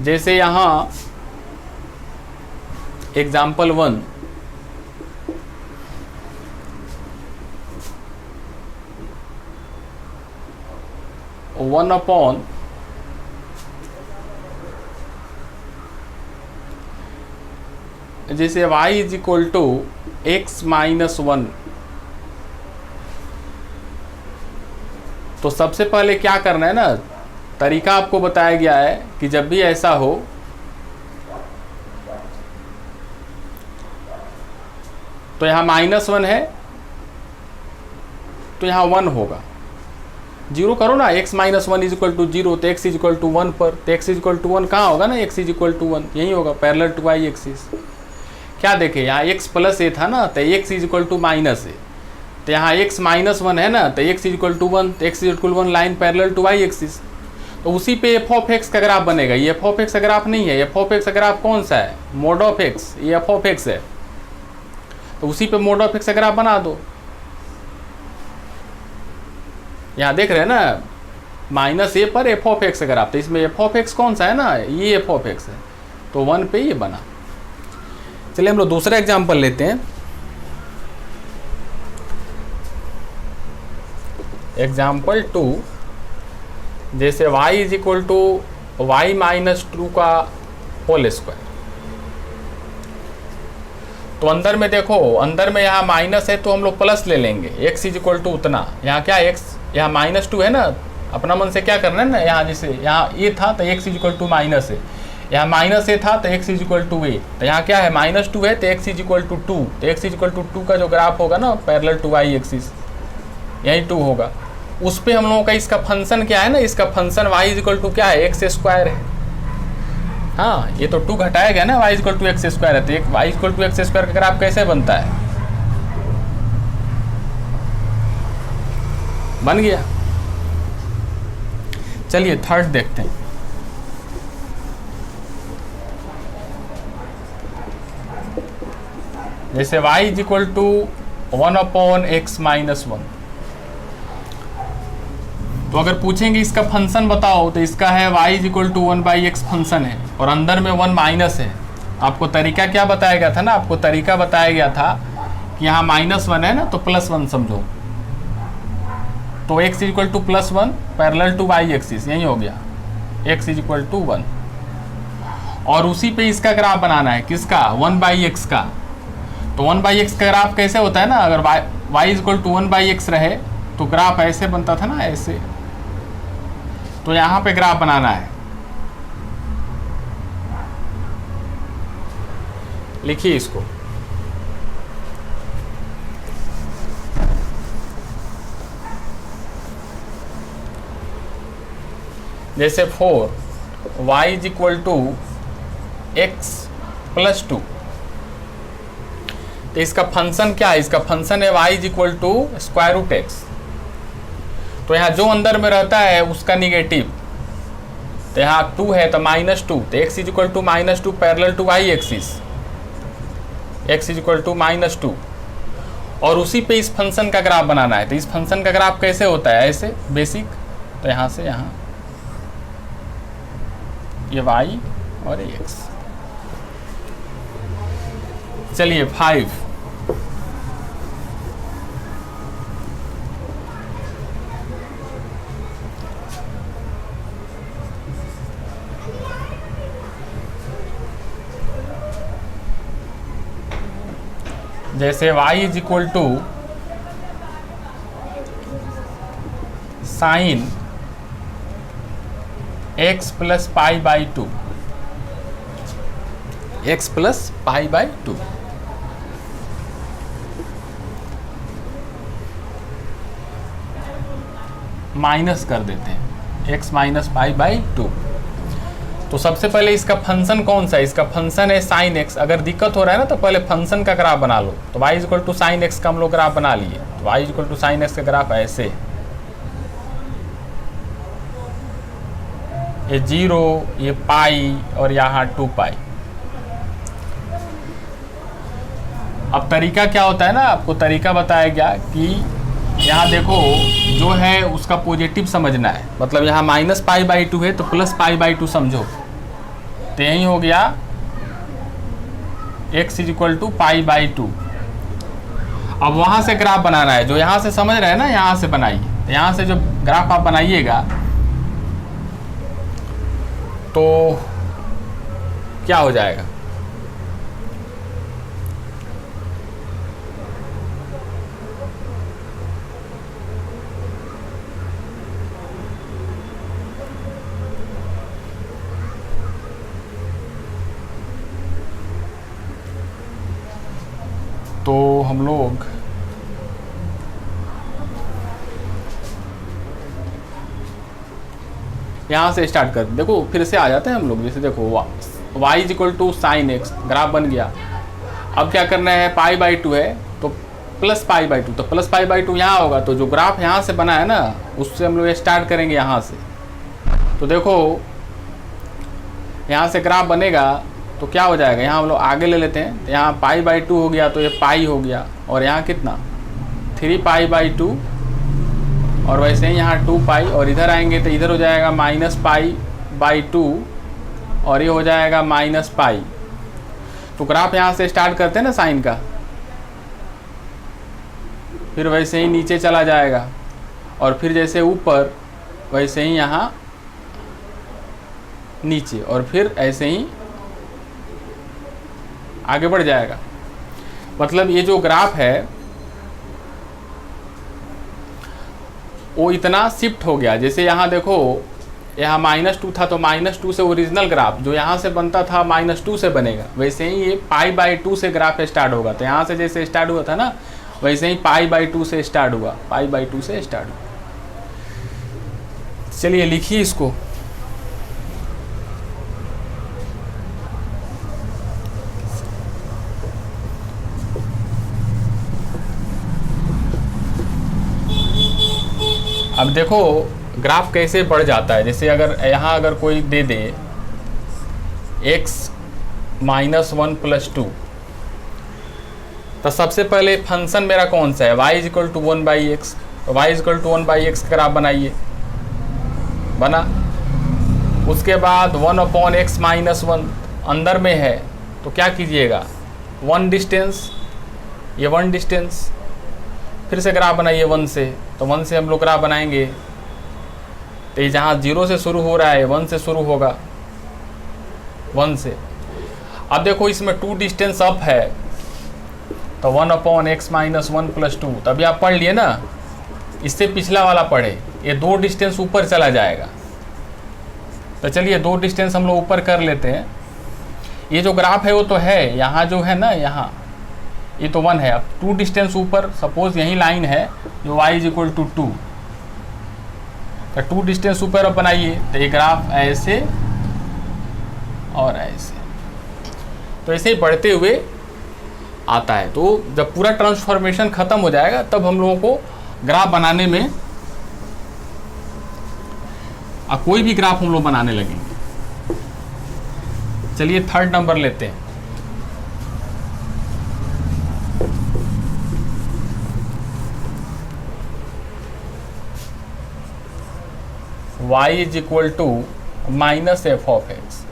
जैसे यहाँ एग्जाम्पल 1, वन अपॉन जैसे y is equal to x minus 1, तो सबसे पहले क्या करना है ना, तरीका आपको बताया गया है कि जब भी ऐसा हो तो यहाँ -1 है तो यहाँ 1 होगा, जीरो करो ना, x minus 1 is equal to 0, तो x इज इक्वल टू 1 पर, तो x इज इक्वल टू 1 कहाँ होगा ना, x इज इक्वल टू 1 यही होगा पैरेलल टू y एक्सिस। क्या देखे यहाँ x प्लस a था ना, तो x is equal to minus a, तो यहाँ x माइनस 1 है ना, तो x इज इक्वल टू 1, तो x इज इक्वल 1 line parallel to y axis, तो उसी पे f ऑफ x का ग्राफ बनेगा। ये f ऑफ x का ग्राफ नहीं है, f ऑफ x का ग्राफ कौन सा है, मोड ऑफ x, ये f ऑफ x है, तो उसी पे मोड ऑफ x का ग्राफ बना दो। यहाँ देख रहे हैं ना -a पर f ऑफ x अगर आप, तो इसमें f ऑफ x कौन सा है ना, ये f ऑफ x है, तो 1 पे ये बना। चलिए हम लोग दूसरा एग्जांपल लेते हैं। एग्जांपल 2, जैसे y is equal to y minus 2 का होल स्क्वायर, तो अंदर में देखो, अंदर में यहाँ माइनस है तो हम लोग प्लस ले लेंगे, x इज इक्वल टू उतना, यहाँ क्या x, यहाँ -2 है ना, अपना मन से क्या करना है ना, यहाँ जैसे यहाँ a था तो x is equal to minus है, यहाँ -a था तो x is equal to a, तो यहाँ क्या है -2 है तो x इज इक्वल टू 2, तो x इज इक्वल टू 2 का जो ग्राफ होगा ना पैरेलल टू y एक्सिस, यही 2 होगा। उस पर हम लोगों का इसका फंक्शन क्या है ना, इसका function y is equal to क्या है, x स्क्वायर है। हाँ, ये तो 2 घटाया गया ना, y is equal to x square है, तो एक y is equal to x square का ग्राफ कैसे बनता है, बन गया। चलिए थर्ड देखते हैं। जैसे y is equal to 1/x minus 1, तो अगर पूछेंगे इसका फंक्शन बताओ, तो इसका है y is equal to 1/x function है, और अंदर में 1 माइनस है। आपको तरीका क्या बताया गया था ना, आपको तरीका बताया गया था कि यहाँ -1 है ना, तो +1 समझो, तो x is equal to +1 parallel to y axis, यही हो गया, x इज इक्वल टू 1, और उसी पे इसका ग्राफ बनाना है, किसका, 1/x का। तो 1/x का ग्राफ कैसे होता है ना, अगर y is equal to 1/x रहे तो ग्राफ ऐसे बनता था ना, ऐसे, तो यहाँ पे ग्राफ बनाना है। लिखिए इसको, जैसे 4 y is equal to x plus 2, तो इसका फंक्शन क्या है, इसका फंक्शन है y is equal to square root x, तो यहाँ जो अंदर में रहता है उसका निगेटिव, तो यहाँ 2 है तो -2, तो x is equal to -2 parallel to y axis, x is equal to -2, और उसी पे इस फंक्शन का ग्राफ बनाना है। तो इस फंक्शन का ग्राफ कैसे होता है, ऐसे बेसिक, तो यहाँ से यहाँ ये y और x। चलिए 5, जैसे y is equal to sine x plus pi by 2, x plus pi by 2, minus कर देते हैं, x माइनस पाई बाई 2। तो सबसे पहले इसका फंक्शन कौन सा है, इसका फंक्शन है साइन x। अगर दिक्कत हो रहा है ना तो पहले फंक्शन का ग्राफ बना लो, तो y is equal to sine x का हम लोग ग्राफ बना लिए, तो y is equal to sine x का ग्राफ ऐसे, ये 0, ये पाई, और यहाँ 2 पाई। अब तरीका क्या होता है ना, आपको तरीका बताया गया कि यहाँ देखो जो है उसका पॉजिटिव समझना है, मतलब यहाँ -π/2 है तो +π/2 समझो, तो यही हो गया x इज इक्वल टू π/2। अब वहाँ से ग्राफ बनाना है, जो यहाँ से समझ रहे हैं ना, यहाँ से बनाइए, तो यहाँ से जो ग्राफ आप बनाइएगा तो क्या हो जाएगा, तो हम लोग यहाँ से स्टार्ट कर, देखो फिर से आ जाते हैं हम लोग। जैसे देखो y is equal to sine x, graph बन गया। अब क्या करना है, पाई बाई टू है तो प्लस पाई बाई टू, तो प्लस पाई बाई टू यहाँ होगा। तो जो ग्राफ यहाँ से बना है ना, उससे हम लोग स्टार्ट करेंगे यहाँ से। तो देखो यहाँ से ग्राफ बनेगा तो क्या हो जाएगा, यहाँ हम लोग आगे ले लेते हैं। तो यहाँ पाई बाई टू हो गया, तो ये पाई हो गया, और यहाँ कितना 3 पाई बाई टू, और वैसे ही यहाँ 2 पाई, और इधर आएंगे तो इधर हो जाएगा माइनस पाई बाई टू, और ये हो जाएगा माइनस पाई। तो ग्राफ यहाँ से स्टार्ट करते हैं ना साइन का, फिर वैसे ही नीचे चला जाएगा, और फिर जैसे ऊपर वैसे ही यहाँ नीचे, और फिर ऐसे ही आगे बढ़ जाएगा। मतलब ये जो ग्राफ है वो इतना शिफ्ट हो गया। जैसे यहाँ देखो, यहाँ -2 था, तो -2 से ओरिजिनल ग्राफ जो यहाँ से बनता था -2 से बनेगा। वैसे ही ये पाई बाई 2 से ग्राफ स्टार्ट होगा। तो यहाँ से जैसे स्टार्ट हुआ था ना, वैसे ही पाई बाई 2 से स्टार्ट हुआ, पाई बाई 2 से स्टार्ट हुआ। चलिए लिखिए इसको। अब देखो ग्राफ कैसे बढ़ जाता है। जैसे अगर यहाँ अगर कोई दे दे x -1 + 2, तो सबसे पहले फंक्शन मेरा कौन सा है, y = 1/x। तो y = 1/x का ग्राफ बनाइए, बना। उसके बाद 1/x - 1 अंदर में है, तो क्या कीजिएगा, 1 डिस्टेंस, ये 1 डिस्टेंस, फिर से ग्राफ बनाइए 1 से। तो 1 से हम लोग ग्राफ बनाएंगे, तो ये जहाँ 0 से शुरू हो रहा है 1 से शुरू होगा, 1 से। अब देखो इसमें 2 डिस्टेंस अप है, तो 1/x - 1 + 2। तभी आप पढ़ लिए ना, इससे पिछला वाला पढ़े, ये 2 डिस्टेंस ऊपर चला जाएगा। तो चलिए 2 डिस्टेंस हम लोग ऊपर कर लेते हैं। ये जो ग्राफ है वो तो है, यहाँ जो है ना, यहाँ ये तो 1 है। अब 2 डिस्टेंस ऊपर, सपोज यही लाइन है जो y = 2, तो 2 डिस्टेंस ऊपर अब बनाइए। तो ये ग्राफ ऐसे और ऐसे, तो ऐसे ही बढ़ते हुए आता है। तो जब पूरा ट्रांसफॉर्मेशन ख़त्म हो जाएगा, तब हम लोगों को ग्राफ बनाने में, अब कोई भी ग्राफ हम लोग बनाने लगेंगे। चलिए 3rd नंबर लेते हैं। y = -f(x).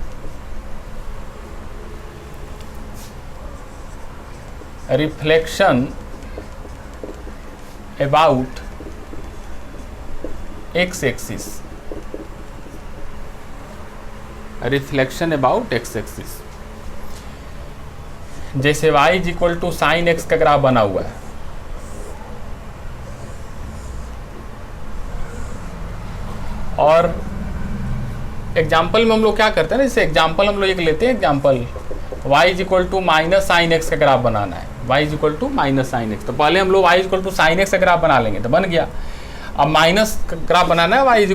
Reflection about x-axis, reflection about x-axis। जैसे y = sin x का ग्राफ बना हुआ है, और एग्जाम्पल में हम लोग क्या करते हैं ना, जैसे एग्जाम्पल हम लोग एक लेते हैं, एग्जाम्पल y = -sin x का ग्राफ बनाना है, y = -sin x। तो पहले हम लोग y = sin x का ग्राफ बना लेंगे, तो बन गया। अब माइनस ग्राफ बनाना है, y =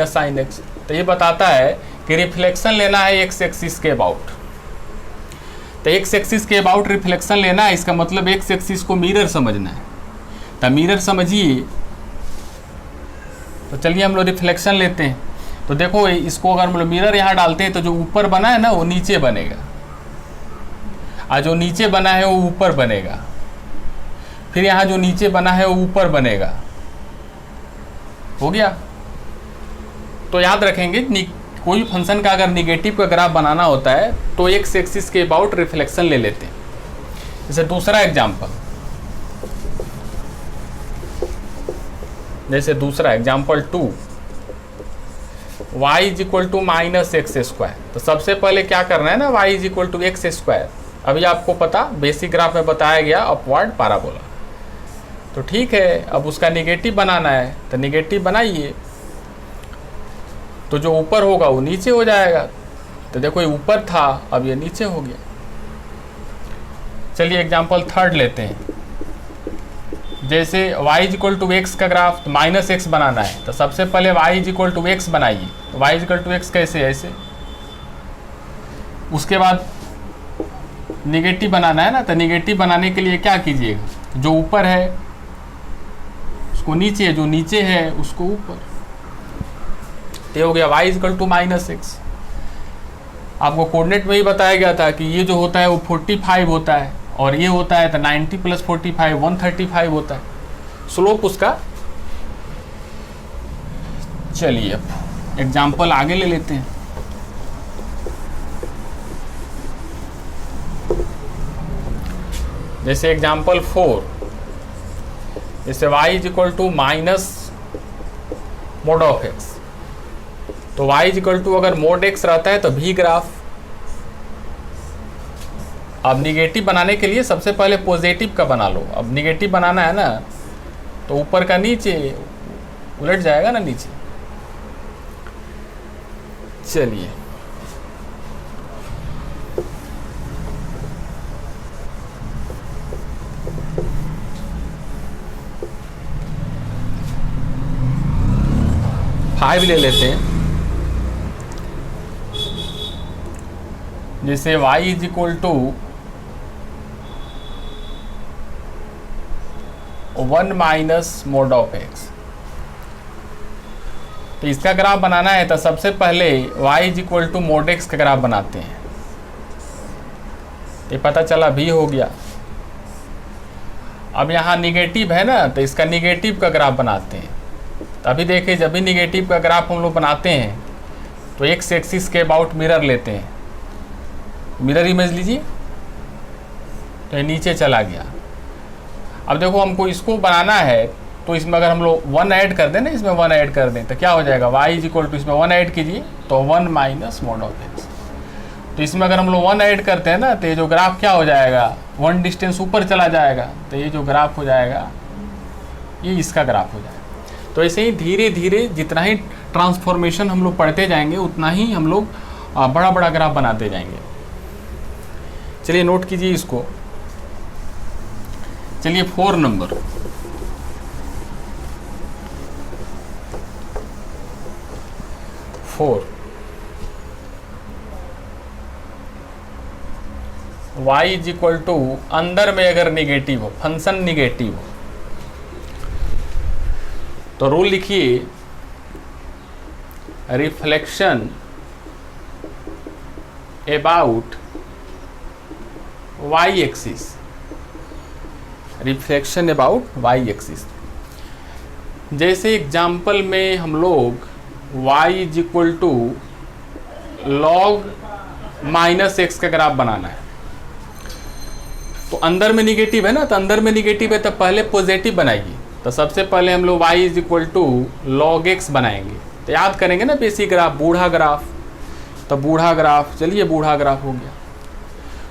-sin x। तो ये बताता है कि रिफ्लेक्शन लेना है x एक्सिस के अबाउट। तो x एक्सिस के अबाउट रिफ्लेक्शन लेना है, इसका मतलब x एक्सिस को मिरर समझना है। तो मिरर समझिए। तो चलिए हम लोग रिफ्लेक्शन लेते हैं। तो देखो इसको अगर हम लोग मिरर यहाँ डालते हैं, तो जो ऊपर बना है ना वो नीचे बनेगा, और जो नीचे बना है वो ऊपर बनेगा। फिर यहाँ जो नीचे बना है वो ऊपर बनेगा। हो गया। तो याद रखेंगे, कोई फंक्शन का अगर निगेटिव का ग्राफ बनाना होता है तो x एक्सिस के अबाउट रिफ्लेक्शन ले लेते हैं। जैसे दूसरा एग्जाम्पल, जैसे दूसरा एग्जाम्पल 2, y = -x²। तो सबसे पहले क्या करना है ना, y = x²। अभी आपको पता, बेसिक ग्राफ में बताया गया अपवर्ड पैराबोला। तो ठीक है, अब उसका निगेटिव बनाना है, तो निगेटिव बनाइए। तो जो ऊपर होगा वो नीचे हो जाएगा। तो देखो ये ऊपर था, अब ये नीचे हो गया। चलिए एग्जाम्पल थर्ड लेते हैं। जैसे y is equal to x का ग्राफ तो माइनस एक्स बनाना है, तो सबसे पहले y is equal to x बनाइए। तो y is equal to x कैसे, ऐसे। उसके बाद निगेटिव बनाना है ना, तो निगेटिव बनाने के लिए क्या कीजिएगा, जो ऊपर है उसको नीचे, जो नीचे है उसको ऊपर। तो हो गया y is equal to minus x. आपको कोऑर्डिनेट में ही बताया गया था कि ये जो होता है वो 45 होता है, और ये होता है तो 90 प्लस 45 135 होता है स्लोप उसका। चलिए अब एग्जाम्पल आगे ले लेते हैं। जैसे एग्जाम्पल 4, जैसे y is equal to minus mod of x. तो y इज इक्वल टू अगर मोड x रहता है तो v ग्राफ। अब निगेटिव बनाने के लिए सबसे पहले पॉजिटिव का बना लो। अब निगेटिव बनाना है ना, तो ऊपर का नीचे उलट जाएगा ना नीचे। चलिए फाइव ले लेते हैं। जैसे y is equal to 1 minus mod of x. तो इसका ग्राफ बनाना है तो सबसे पहले y is equal to mod x का ग्राफ बनाते हैं। ये पता चला भी हो गया। अब यहाँ निगेटिव है ना, तो इसका निगेटिव का ग्राफ बनाते हैं। तभी देखिए जब भी निगेटिव का ग्राफ हम लोग बनाते हैं तो एक्स एक्सिस के अबाउट मिरर लेते हैं। मिरर इमेज लीजिए, तो ये नीचे चला गया। अब देखो हमको इसको बनाना है, तो इसमें अगर हम लोग 1 ऐड कर दें ना, इसमें 1 ऐड कर दें तो क्या हो जाएगा, y इज इक्वल टू इसमें 1 ऐड कीजिए तो 1 माइनस मोड ऑफ एक्स। तो इसमें अगर हम लोग 1 ऐड करते हैं ना, तो ये जो ग्राफ क्या हो जाएगा, 1 डिस्टेंस ऊपर चला जाएगा। तो ये जो ग्राफ हो जाएगा ये इसका ग्राफ हो जाएगा। तो ऐसे ही धीरे धीरे जितना ही ट्रांसफॉर्मेशन हम लोग पढ़ते जाएंगे उतना ही हम लोग बड़ा बड़ा ग्राफ बनाते जाएंगे। चलिए नोट कीजिए इसको। चलिए 4 number, y is equal to अंदर में अगर निगेटिव हो, फंक्शन निगेटिव हो, तो रूल लिखिए reflection about y axis. Reflection about y axis. जैसे एग्जाम्पल में हम लोग y is equal to log minus x का ग्राफ बनाना है। तो अंदर में निगेटिव है ना, तो अंदर में निगेटिव है तो पहले पॉजिटिव बनाइए। तो सबसे पहले हम लोग y is equal to log x बनाएंगे। तो याद करेंगे ना बेसिक ग्राफ, बूढ़ा ग्राफ। तो बूढ़ा ग्राफ, चलिए बूढ़ा ग्राफ हो गया।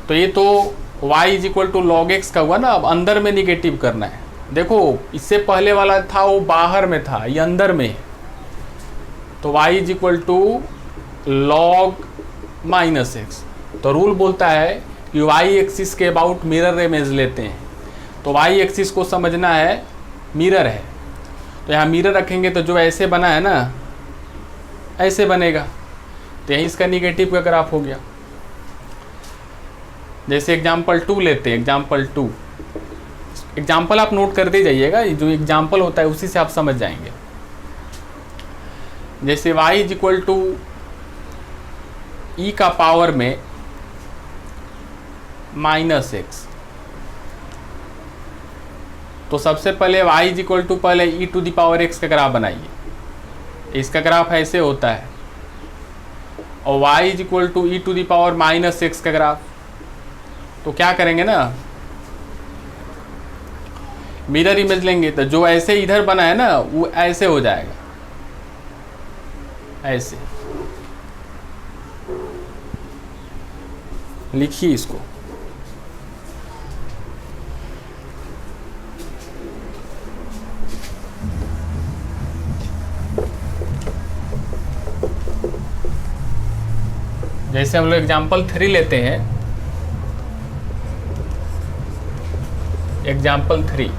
तो ये तो y is equal to log x का हुआ ना। अब अंदर में निगेटिव करना है। देखो इससे पहले वाला था वो बाहर में था, ये अंदर में है। तो y is equal to log minus x. तो रूल बोलता है कि y एक्सिस के अबाउट मिरर इमेज लेते हैं। तो y एक्सिस को समझना है मिरर है, तो यहाँ मिरर रखेंगे तो जो ऐसे बना है ना ऐसे बनेगा। तो यही इसका निगेटिव का ग्राफ हो गया। जैसे एग्जाम्पल 2 लेते हैं। एग्जाम्पल 2, एग्जाम्पल आप नोट करते जाइएगा, जो एग्जाम्पल होता है उसी से आप समझ जाएंगे। जैसे y इज इक्वल टू ई का पावर में माइनस एक्स। तो सबसे पहले y इज इक्वल टू पहले e to the power x का ग्राफ बनाइए। इसका ग्राफ ऐसे होता है। और y is equal to e to the power minus x का ग्राफ। तो क्या करेंगे ना, मिरर इमेज लेंगे तो जो ऐसे इधर बना है ना वो ऐसे हो जाएगा, ऐसे। लिखिए इसको। जैसे हम लोग एग्जाम्पल 3 लेते हैं। Example 3,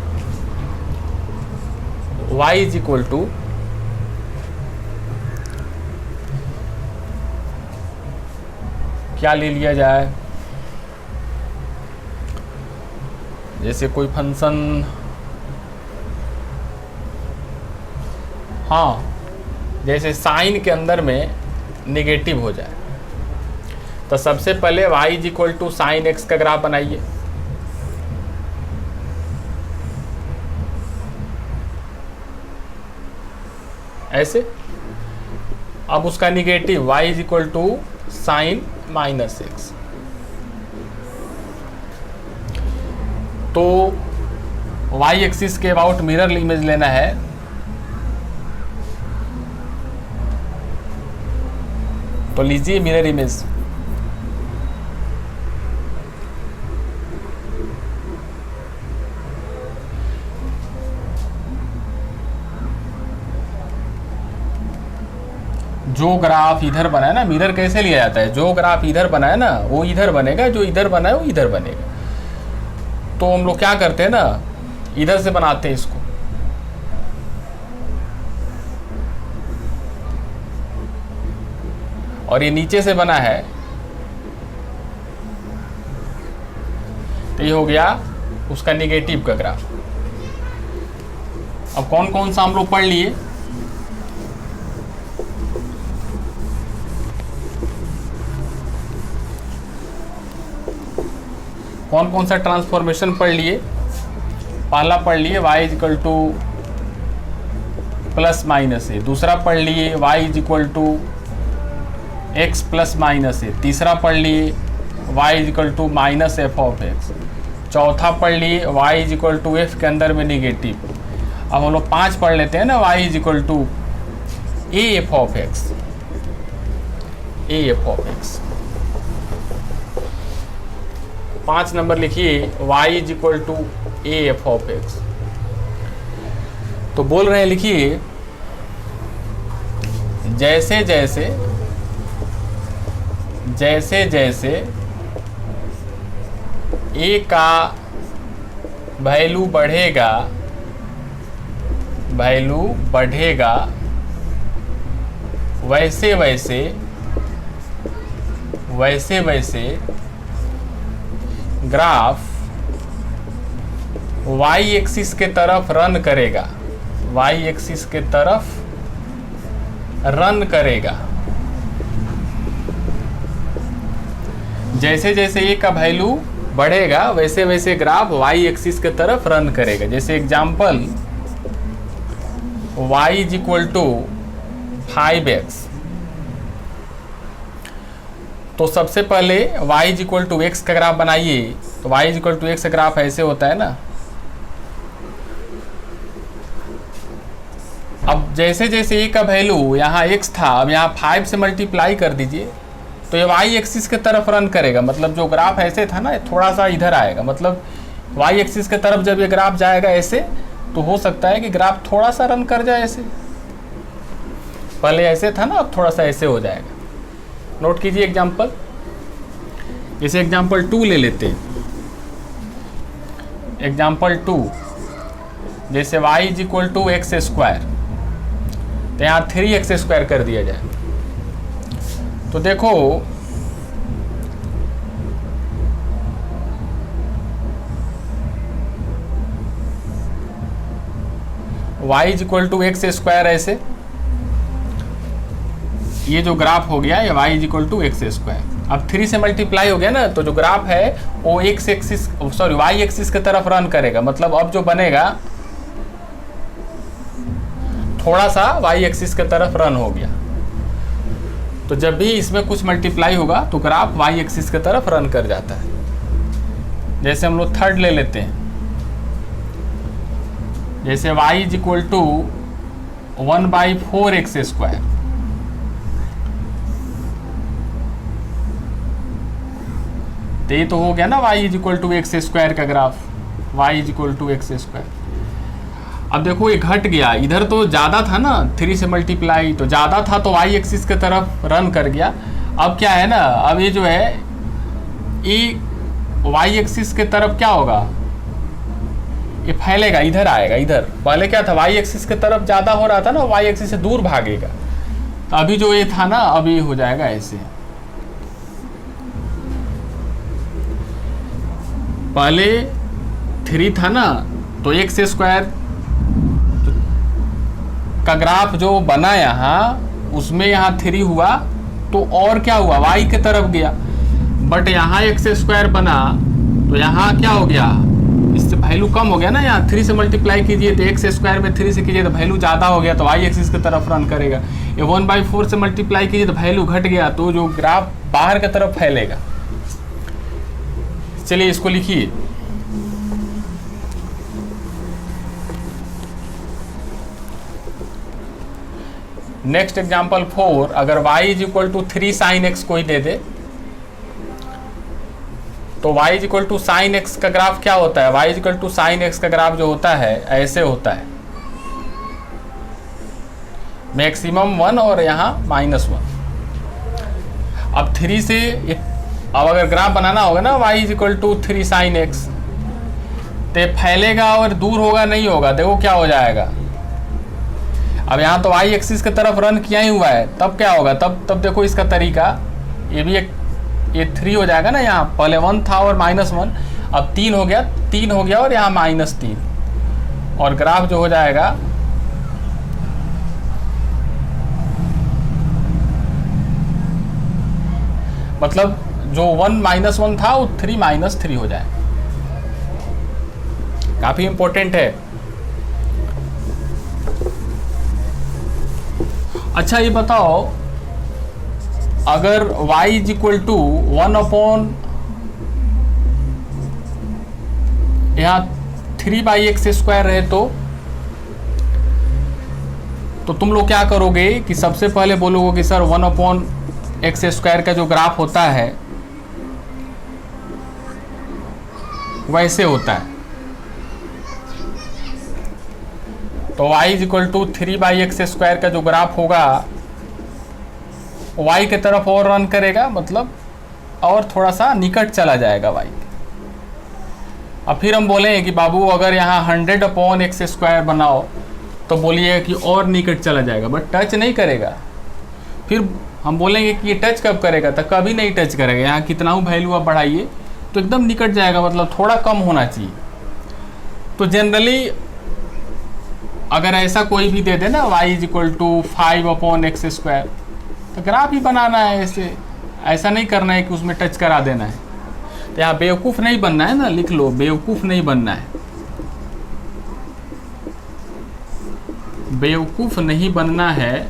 y is equal to क्या ले लिया जाए, जैसे कोई फंक्शन, हाँ जैसे साइन के अंदर में नेगेटिव हो जाए, तो सबसे पहले y is equal to sine x का ग्राफ बनाइए। ऐसे अब उसका negative y is equal to sine minus x. तो y एक्सिस के अबाउट मिरर इमेज लेना है, तो लीजिए मिरर इमेज। जो ग्राफ इधर बना है ना, मिरर कैसे लिया जाता है, जो ग्राफ इधर बना है ना वो इधर बनेगा, जो इधर बना है वो इधर बनेगा। तो हम लोग क्या करते हैं ना, इधर से बनाते हैं इसको, और ये नीचे से बना है, तो ये हो गया उसका निगेटिव का ग्राफ। अब कौन कौन सा हम लोग पढ़ लिए, कौन कौन सा ट्रांसफॉर्मेशन पढ़ लिए। पहला पढ़ लिए y is equal to plus minus a, दूसरा पढ़ लिए y is equal to x plus minus a, तीसरा पढ़ लिए y is equal to minus f of x, चौथा पढ़ लिए y is equal to f के अंदर में निगेटिव। अब हम लोग 5 पढ़ लेते हैं ना, y is equal to a f of x, a f of x. 5 number लिखिए y is equal to a f of x. तो बोल रहे हैं लिखिए, जैसे जैसे जैसे जैसे ए का वैल्यू बढ़ेगा, वैल्यू बढ़ेगा, वैसे वैसे वैसे वैसे ग्राफ y एक्सिस के तरफ रन करेगा, y एक्सिस के तरफ रन करेगा। जैसे जैसे ए का वैल्यू बढ़ेगा वैसे वैसे ग्राफ y एक्सिस के तरफ रन करेगा। जैसे example y is equal to 5x, तो सबसे पहले y is equal to x का ग्राफ बनाइए। तो y is equal to x का ग्राफ ऐसे होता है ना। अब जैसे जैसे a का वैल्यू यहाँ x था, अब यहाँ 5 से मल्टीप्लाई कर दीजिए, तो ये y एक्सिस के तरफ रन करेगा। मतलब जो ग्राफ ऐसे था ना, थोड़ा सा इधर आएगा। मतलब y एक्सिस के तरफ जब ये ग्राफ जाएगा ऐसे, तो हो सकता है कि ग्राफ थोड़ा सा रन कर जाए ऐसे। पहले ऐसे था ना, अब थोड़ा सा ऐसे हो जाएगा। नोट कीजिए एग्जाम्पल, जैसे एग्जाम्पल 2 ले लेते हैं। एग्जाम्पल 2, जैसे y is equal to x square, तो यहाँ 3x स्क्वायर कर दिया जाए। तो देखो y is equal to x square, ऐसे ये जो ग्राफ हो गया ये y is equal to x square. अब 3 से मल्टीप्लाई हो गया ना, तो जो ग्राफ है वो x axis, sorry y axis की तरफ रन करेगा। मतलब अब जो बनेगा थोड़ा सा y एक्सिस की तरफ रन हो गया। तो जब भी इसमें कुछ मल्टीप्लाई होगा तो ग्राफ y एक्सिस की तरफ रन कर जाता है। जैसे हम लोग थर्ड ले लेते हैं, जैसे y is equal to 1/4x square, तो ये तो हो गया ना y is equal to x square का graph, y is equal to x square. अब देखो ये घट गया, इधर तो ज़्यादा था ना, 3 से मल्टीप्लाई, तो ज़्यादा था तो y एक्सिस की तरफ रन कर गया। अब क्या है ना, अब ये जो है ये y एक्सिस की तरफ क्या होगा, ये फैलेगा, इधर आएगा, इधर। पहले क्या था, वाई एक्सिस की तरफ ज़्यादा हो रहा था ना, वाई एक्सिस से दूर भागेगा। अभी जो ये था ना, अभी हो जाएगा ऐसे। पहले 3 था ना, तो एक्स स्क्वायर का ग्राफ जो बना यहाँ, उसमें यहाँ 3 हुआ, तो और क्या हुआ, वाई की तरफ गया। बट यहाँ एक्स स्क्वायर बना, तो यहाँ क्या हो गया, इससे वैल्यू कम हो गया ना। यहाँ 3 से मल्टीप्लाई कीजिए तो एक्स स्क्वायर में 3 से कीजिए तो वैल्यू ज़्यादा हो गया, तो वाई एक्सिस की तरफ रन करेगा। ये 1/4 से मल्टीप्लाई कीजिए तो वैल्यू घट गया, तो जो ग्राफ बाहर की तरफ फैलेगा। चलिए इसको लिखिए। नेक्स्ट एग्जाम्पल 4, अगर y = 3 sin x कोई दे दे, तो y = sin x का ग्राफ क्या होता है, y = sin x का ग्राफ जो होता है ऐसे होता है, मैक्सिमम 1 और यहाँ -1। अब 3 से, अब अगर ग्राफ बनाना होगा ना y = 3 sin x, तो फैलेगा और दूर होगा नहीं होगा। देखो क्या हो जाएगा, अब यहाँ तो वाई एक्सिस की तरफ रन किया ही हुआ है, तब क्या होगा, तब देखो इसका तरीका, ये भी एक, ये 3 हो जाएगा ना, यहाँ पहले 1 था और -1, अब 3 हो गया, 3 हो गया और यहाँ -3, और ग्राफ जो हो जाएगा मतलब जो 1 -1 था वो 3 -3 हो जाए। काफी इंपॉर्टेंट है। अच्छा ये बताओ, अगर y = 1 यहाँ 3/x² रहे तो तुम लोग क्या करोगे कि सबसे पहले बोलोगे कि सर 1/x² का जो ग्राफ होता है वैसे होता है। तो y = 3/x² का जो ग्राफ होगा y के तरफ और रन करेगा, मतलब और थोड़ा सा निकट चला जाएगा y। अब फिर हम बोलेंगे कि बाबू अगर यहाँ 100/x² बनाओ, तो बोलिए कि और निकट चला जाएगा, बट टच नहीं करेगा। फिर हम बोलेंगे कि ये टच कब करेगा, तो कभी नहीं टच करेगा। यहाँ कितना वैल्यू आप बढ़ाइए तो एकदम निकट जाएगा, मतलब थोड़ा कम होना चाहिए। तो जनरली अगर ऐसा कोई भी दे दे ना y = 5/x², तो ग्राफ ही बनाना है ऐसे, ऐसा नहीं करना है कि उसमें टच करा देना है। तो यहाँ बेवकूफ़ नहीं बनना है ना, लिख लो, बेवकूफ़ नहीं बनना है, बेवकूफ़ नहीं बनना है।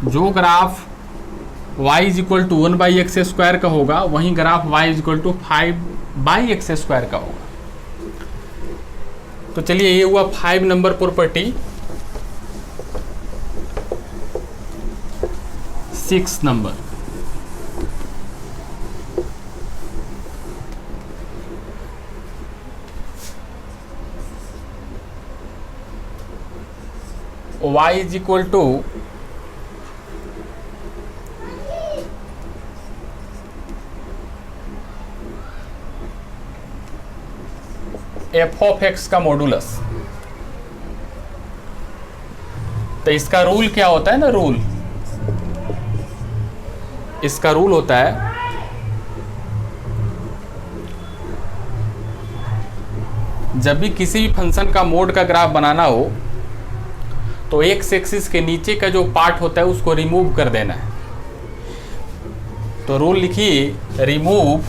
जो ग्राफ y = 1/x² का होगा, वहीं ग्राफ y = 5/x² का होगा। तो चलिए ये हुआ 5 number property. 6 number, y = f(x) का मॉडुलस। तो इसका रूल क्या होता है ना, रूल, इसका रूल होता है जब भी किसी भी फंक्शन का मोड का ग्राफ बनाना हो, तो एक्स एक्सिस के नीचे का जो पार्ट होता है उसको रिमूव कर देना है। तो रूल लिखिए, remove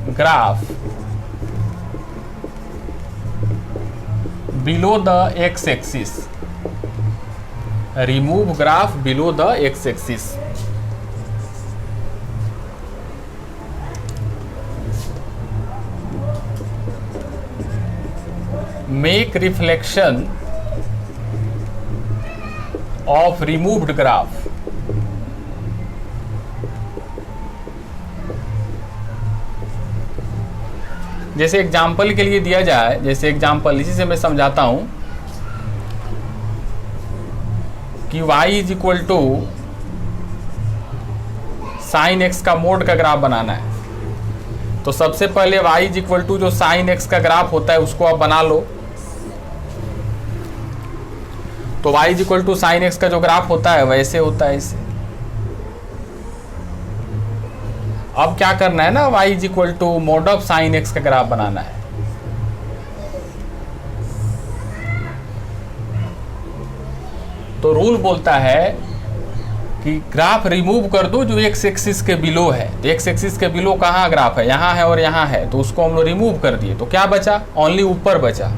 graph below the x axis, remove graph below the x axis. Make reflection of removed graph, जैसे एग्जाम्पल के लिए दिया जाए, जैसे एग्जाम्पल इसी से मैं समझाता हूं कि y = साइन एक्स का मोड का ग्राफ बनाना है। तो सबसे पहले y इज इक्वल टू जो साइन एक्स का ग्राफ होता है उसको आप बना लो। तो y is equal to sine x का जो ग्राफ होता है वैसे होता है इसे। अब क्या करना है ना, y is equal to mod of sine x का ग्राफ बनाना है। तो रूल बोलता है कि ग्राफ रिमूव कर दो जो एक्स एक्सिस के बिलो है। तो एक्स एक्सिस के बिलो कहाँ ग्राफ है, यहाँ है और यहाँ है, तो उसको हम लोग रिमूव कर दिए। तो क्या बचा, ओनली ऊपर बचा।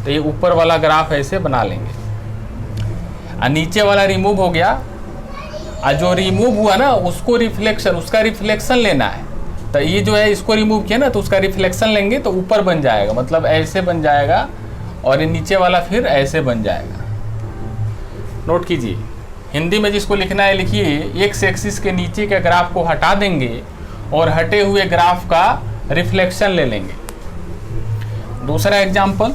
तो ये ऊपर वाला ग्राफ ऐसे बना लेंगे और नीचे वाला रिमूव हो गया। और जो रिमूव हुआ ना उसको रिफ्लेक्शन, उसका रिफ्लेक्शन लेना है। तो ये जो है इसको रिमूव किया ना तो उसका रिफ्लेक्शन लेंगे तो ऊपर बन जाएगा, मतलब ऐसे बन जाएगा, और ये नीचे वाला फिर ऐसे बन जाएगा। नोट कीजिए, हिंदी में जिसको लिखना है लिखिए, एक्स एक्सिस के नीचे के ग्राफ को हटा देंगे और हटे हुए ग्राफ का रिफ्लेक्शन ले लेंगे। दूसरा एग्जाम्पल,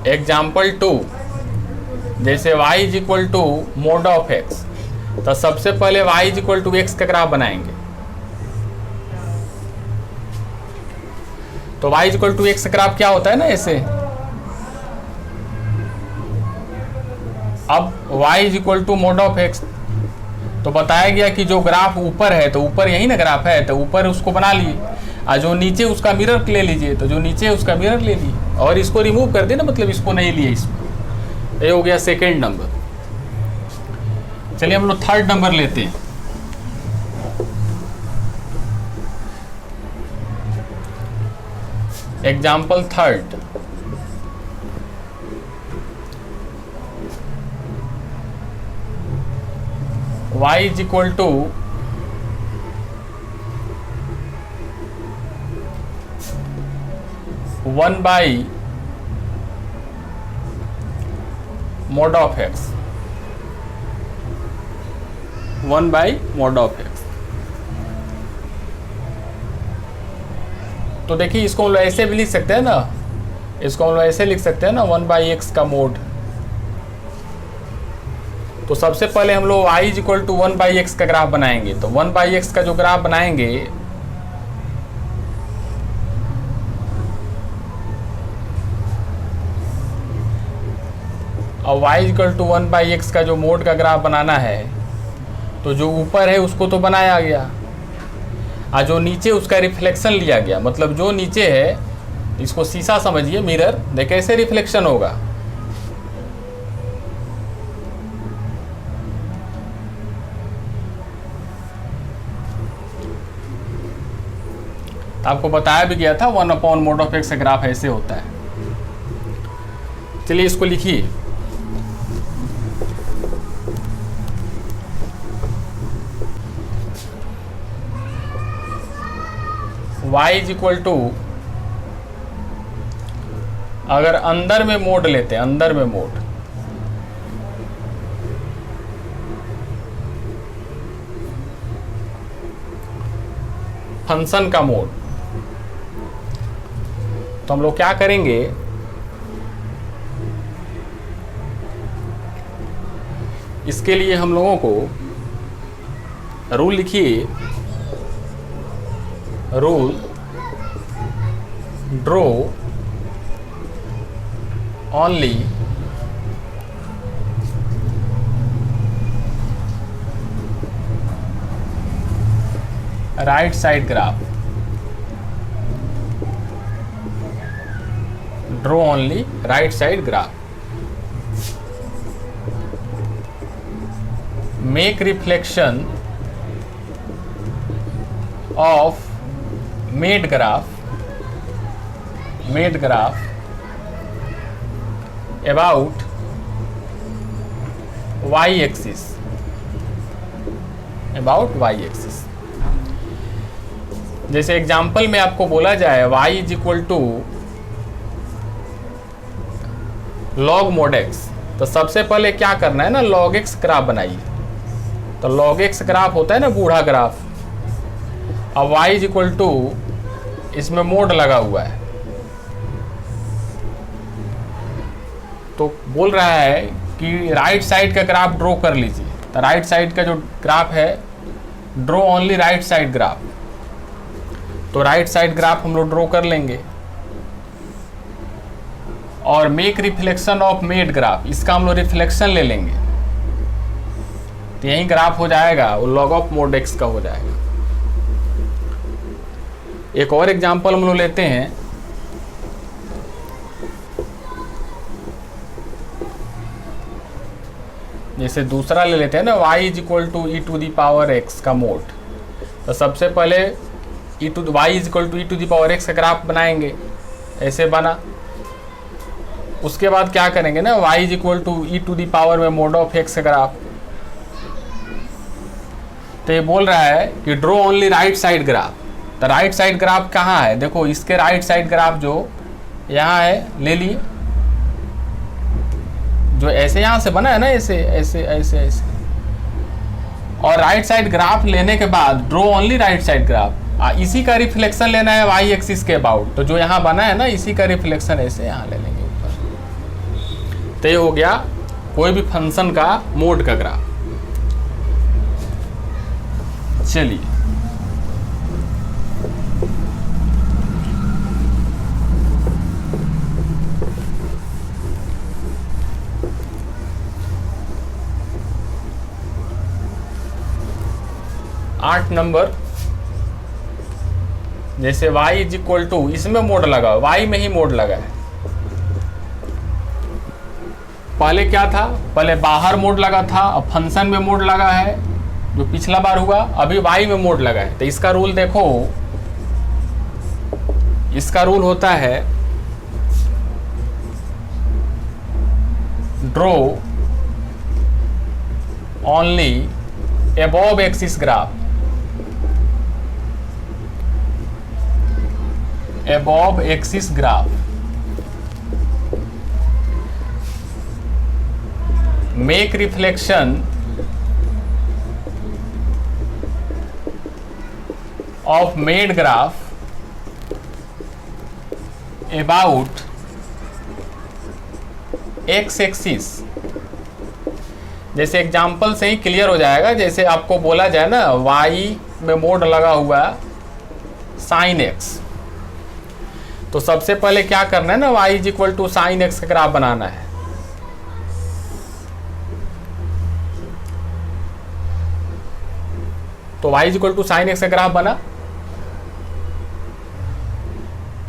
एग्जाम्पल 2, जैसे y is equal to mod of x। तो सबसे पहले y is equal to x का ग्राफ बनाएंगे। तो y is equal to x का ग्राफ क्या होता है ना ऐसे। अब y is equal to mod of x, तो बताया गया कि जो ग्राफ ऊपर है तो ऊपर यही ना ग्राफ है, तो ऊपर उसको बना लिए, और जो नीचे उसका मिरर ले लीजिए। तो जो नीचे उसका मिरर ले लिए और इसको रिमूव कर देना, मतलब इसको नहीं लिए इसमें। ये हो गया सेकेंड नंबर। चलिए हम लोग थर्ड नंबर लेते हैं। Example third, y is equal to 1 by mod of x, 1 by mod of x। तो देखिए इसको हम लोग ऐसे भी लिख सकते हैं ना, इसको हम लोग ऐसे लिख सकते हैं ना, 1 बाई एक्स का मोड। तो सबसे पहले हम लोग y is equal to 1 by x का ग्राफ बनाएंगे। तो 1 बाई एक्स का जो ग्राफ बनाएंगे, और y is equal to 1 by x का जो मोड का ग्राफ बनाना है, तो जो ऊपर है उसको तो बनाया गया, और जो नीचे उसका रिफ्लेक्शन लिया गया। मतलब जो नीचे है, इसको शीशा समझिए, मिरर, देख कैसे रिफ्लेक्शन होगा। तो आपको बताया भी गया था 1 अपॉन मोड ऑफ एक्स का ग्राफ ऐसे होता है। चलिए इसको लिखिए, y इज इक्वल टू, अगर अंदर में मोड लेते हैं, अंदर में मोड, फंक्शन का मोड, तो हम लोग क्या करेंगे, इसके लिए हम लोगों को रूल लिखिए, rule draw only right side graph, draw only right side graph, make reflection of made graph about y axis, about y axis। जैसे एग्जाम्पल में आपको बोला जाए y is equal to log mod x, तो सबसे पहले क्या करना है ना, log x ग्राफ बनाइए। तो log x ग्राफ होता है ना बूढ़ा ग्राफ। अब y इज इक्वल टू, इसमें मोड लगा हुआ है, तो बोल रहा है कि राइट साइड का ग्राफ ड्रॉ कर लीजिए। तो राइट साइड का जो ग्राफ है, draw only right side graph. तो राइट साइड ग्राफ हम लोग ड्रॉ कर लेंगे। और make reflection of made graph, इसका हम लोग रिफ्लेक्शन ले लेंगे। तो यही ग्राफ हो जाएगा, वो लॉग ऑफ मोड एक्स का हो जाएगा। एक और एग्जांपल हम लोग लेते हैं। जैसे दूसरा ले लेते हैं ना, y is equal to e to the power x का मोड। तो सबसे पहले y is equal to e to the power x का ग्राफ बनाएंगे, ऐसे बना। उसके बाद क्या करेंगे ना, y is equal to e to the power में मोड ऑफ एक्स का ग्राफ। तो ये बोल रहा है कि draw only right side graph. तो राइट साइड ग्राफ कहाँ है, देखो इसके राइट साइड ग्राफ जो यहाँ है ले लिए, जो ऐसे यहाँ से बना है ना, ऐसे ऐसे ऐसे ऐसे। और राइट साइड ग्राफ लेने के बाद draw only right side graph, इसी का रिफ्लेक्शन लेना है वाई एक्सिस के अबाउट। तो जो यहाँ बना है ना, इसी का रिफ्लेक्शन ऐसे यहाँ ले लेंगे ऊपर। तो ये हो गया कोई भी फंक्शन का मोड का ग्राफ। चलिए आठ नंबर, जैसे y इज इक्वल टू, इसमें मोड लगा, y में ही मोड लगा है। पहले क्या था, पहले बाहर मोड लगा था, अब फंक्शन में मोड लगा है, जो पिछला बार हुआ। अभी y में मोड लगा है। तो इसका रूल देखो, इसका रूल होता है draw only above axis graph, above axis graph, make reflection of made graph about x axis। जैसे एग्जाम्पल से ही क्लियर हो जाएगा। जैसे आपको बोला जाए ना, y में मोड लगा हुआ साइन x, तो सबसे पहले क्या करना है ना, y is equal to sine x का ग्राफ बनाना है। तो y is equal to sine x का ग्राफ बना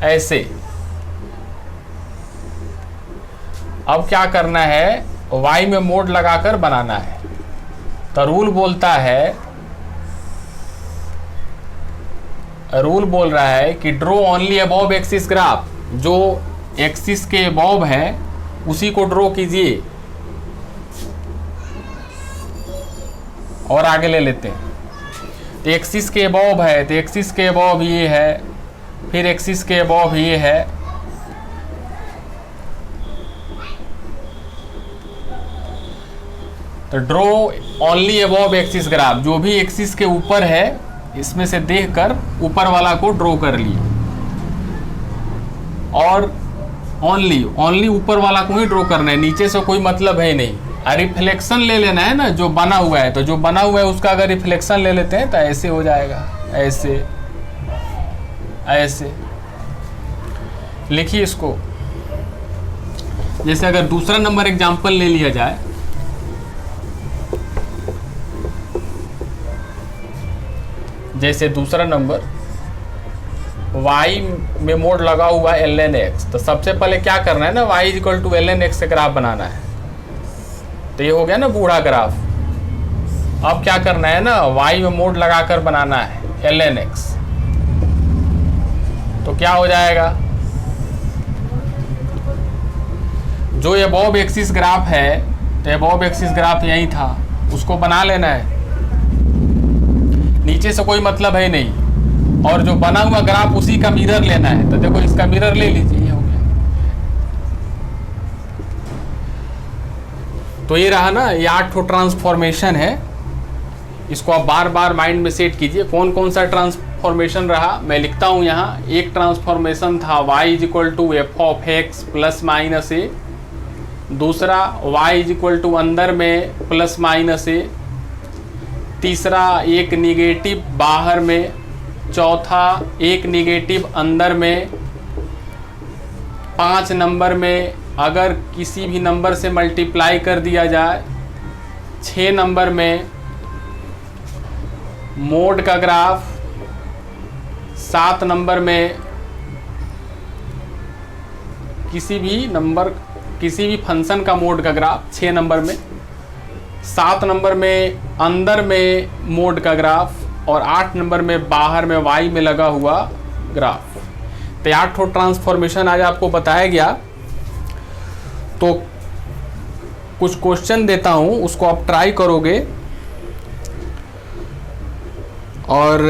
ऐसे। अब क्या करना है, y में मोड लगाकर बनाना है। तो रूल बोलता है, रूल बोल रहा है कि draw only above axis graph, जो एक्सिस के अबव है उसी को ड्रॉ कीजिए। और आगे ले लेते हैं। तो एक्सिस के अबव है, तो एक्सिस के अबव ये है, फिर एक्सिस के अबव ये है। तो draw only above axis graph, जो भी एक्सिस के ऊपर है इसमें से देखकर ऊपर वाला को ड्रॉ कर लिए। और ओनली ऊपर वाला को ही ड्रॉ करना है, नीचे से कोई मतलब है नहीं। रिफ्लेक्शन ले लेना है ना, जो बना हुआ है। तो जो बना हुआ है उसका अगर रिफ्लेक्शन ले लेते हैं तो ऐसे हो जाएगा, ऐसे ऐसे। लिखिए इसको। जैसे अगर दूसरा नंबर एग्जाम्पल ले लिया जाए, जैसे दूसरा नंबर y में मोड लगा हुआ है ln x। तो सबसे पहले क्या करना है ना, y is equal to ln x से ग्राफ बनाना है। तो ये हो गया ना बूढ़ा ग्राफ। अब क्या करना है ना, y में मोड लगाकर बनाना है ln x। तो क्या हो जाएगा, जो अबव एक्सिस ग्राफ है, तो अबव एक्सिस ग्राफ यही था, उसको बना लेना है। नीचे से कोई मतलब है नहीं। और जो बना हुआ ग्राफ उसी का मिरर लेना है। तो देखो इसका मिरर ले लीजिए, ये हो गया। तो ये रहा ना, ये 8 ट्रांसफॉर्मेशन है। इसको आप बार बार माइंड में सेट कीजिए। कौन कौन सा ट्रांसफॉर्मेशन रहा मैं लिखता हूँ यहाँ। एक ट्रांसफॉर्मेशन था y is equal to f of x plus minus a, दूसरा y इज इक्वल टू अंदर में प्लस माइनस ए, तीसरा एक निगेटिव बाहर में, चौथा एक निगेटिव अंदर में, 5 नंबर में अगर किसी भी नंबर से मल्टीप्लाई कर दिया जाए, 6 नंबर में मोड का ग्राफ, 7 नंबर में किसी भी फंक्शन का मोड का ग्राफ 6 नंबर में, 7 नंबर में अंदर में मोड का ग्राफ और 8 नंबर में बाहर में वाई में लगा हुआ ग्राफ। तो 8 ठो ट्रांसफॉर्मेशन आज आपको बताया गया। तो कुछ क्वेश्चन देता हूँ, उसको आप ट्राई करोगे और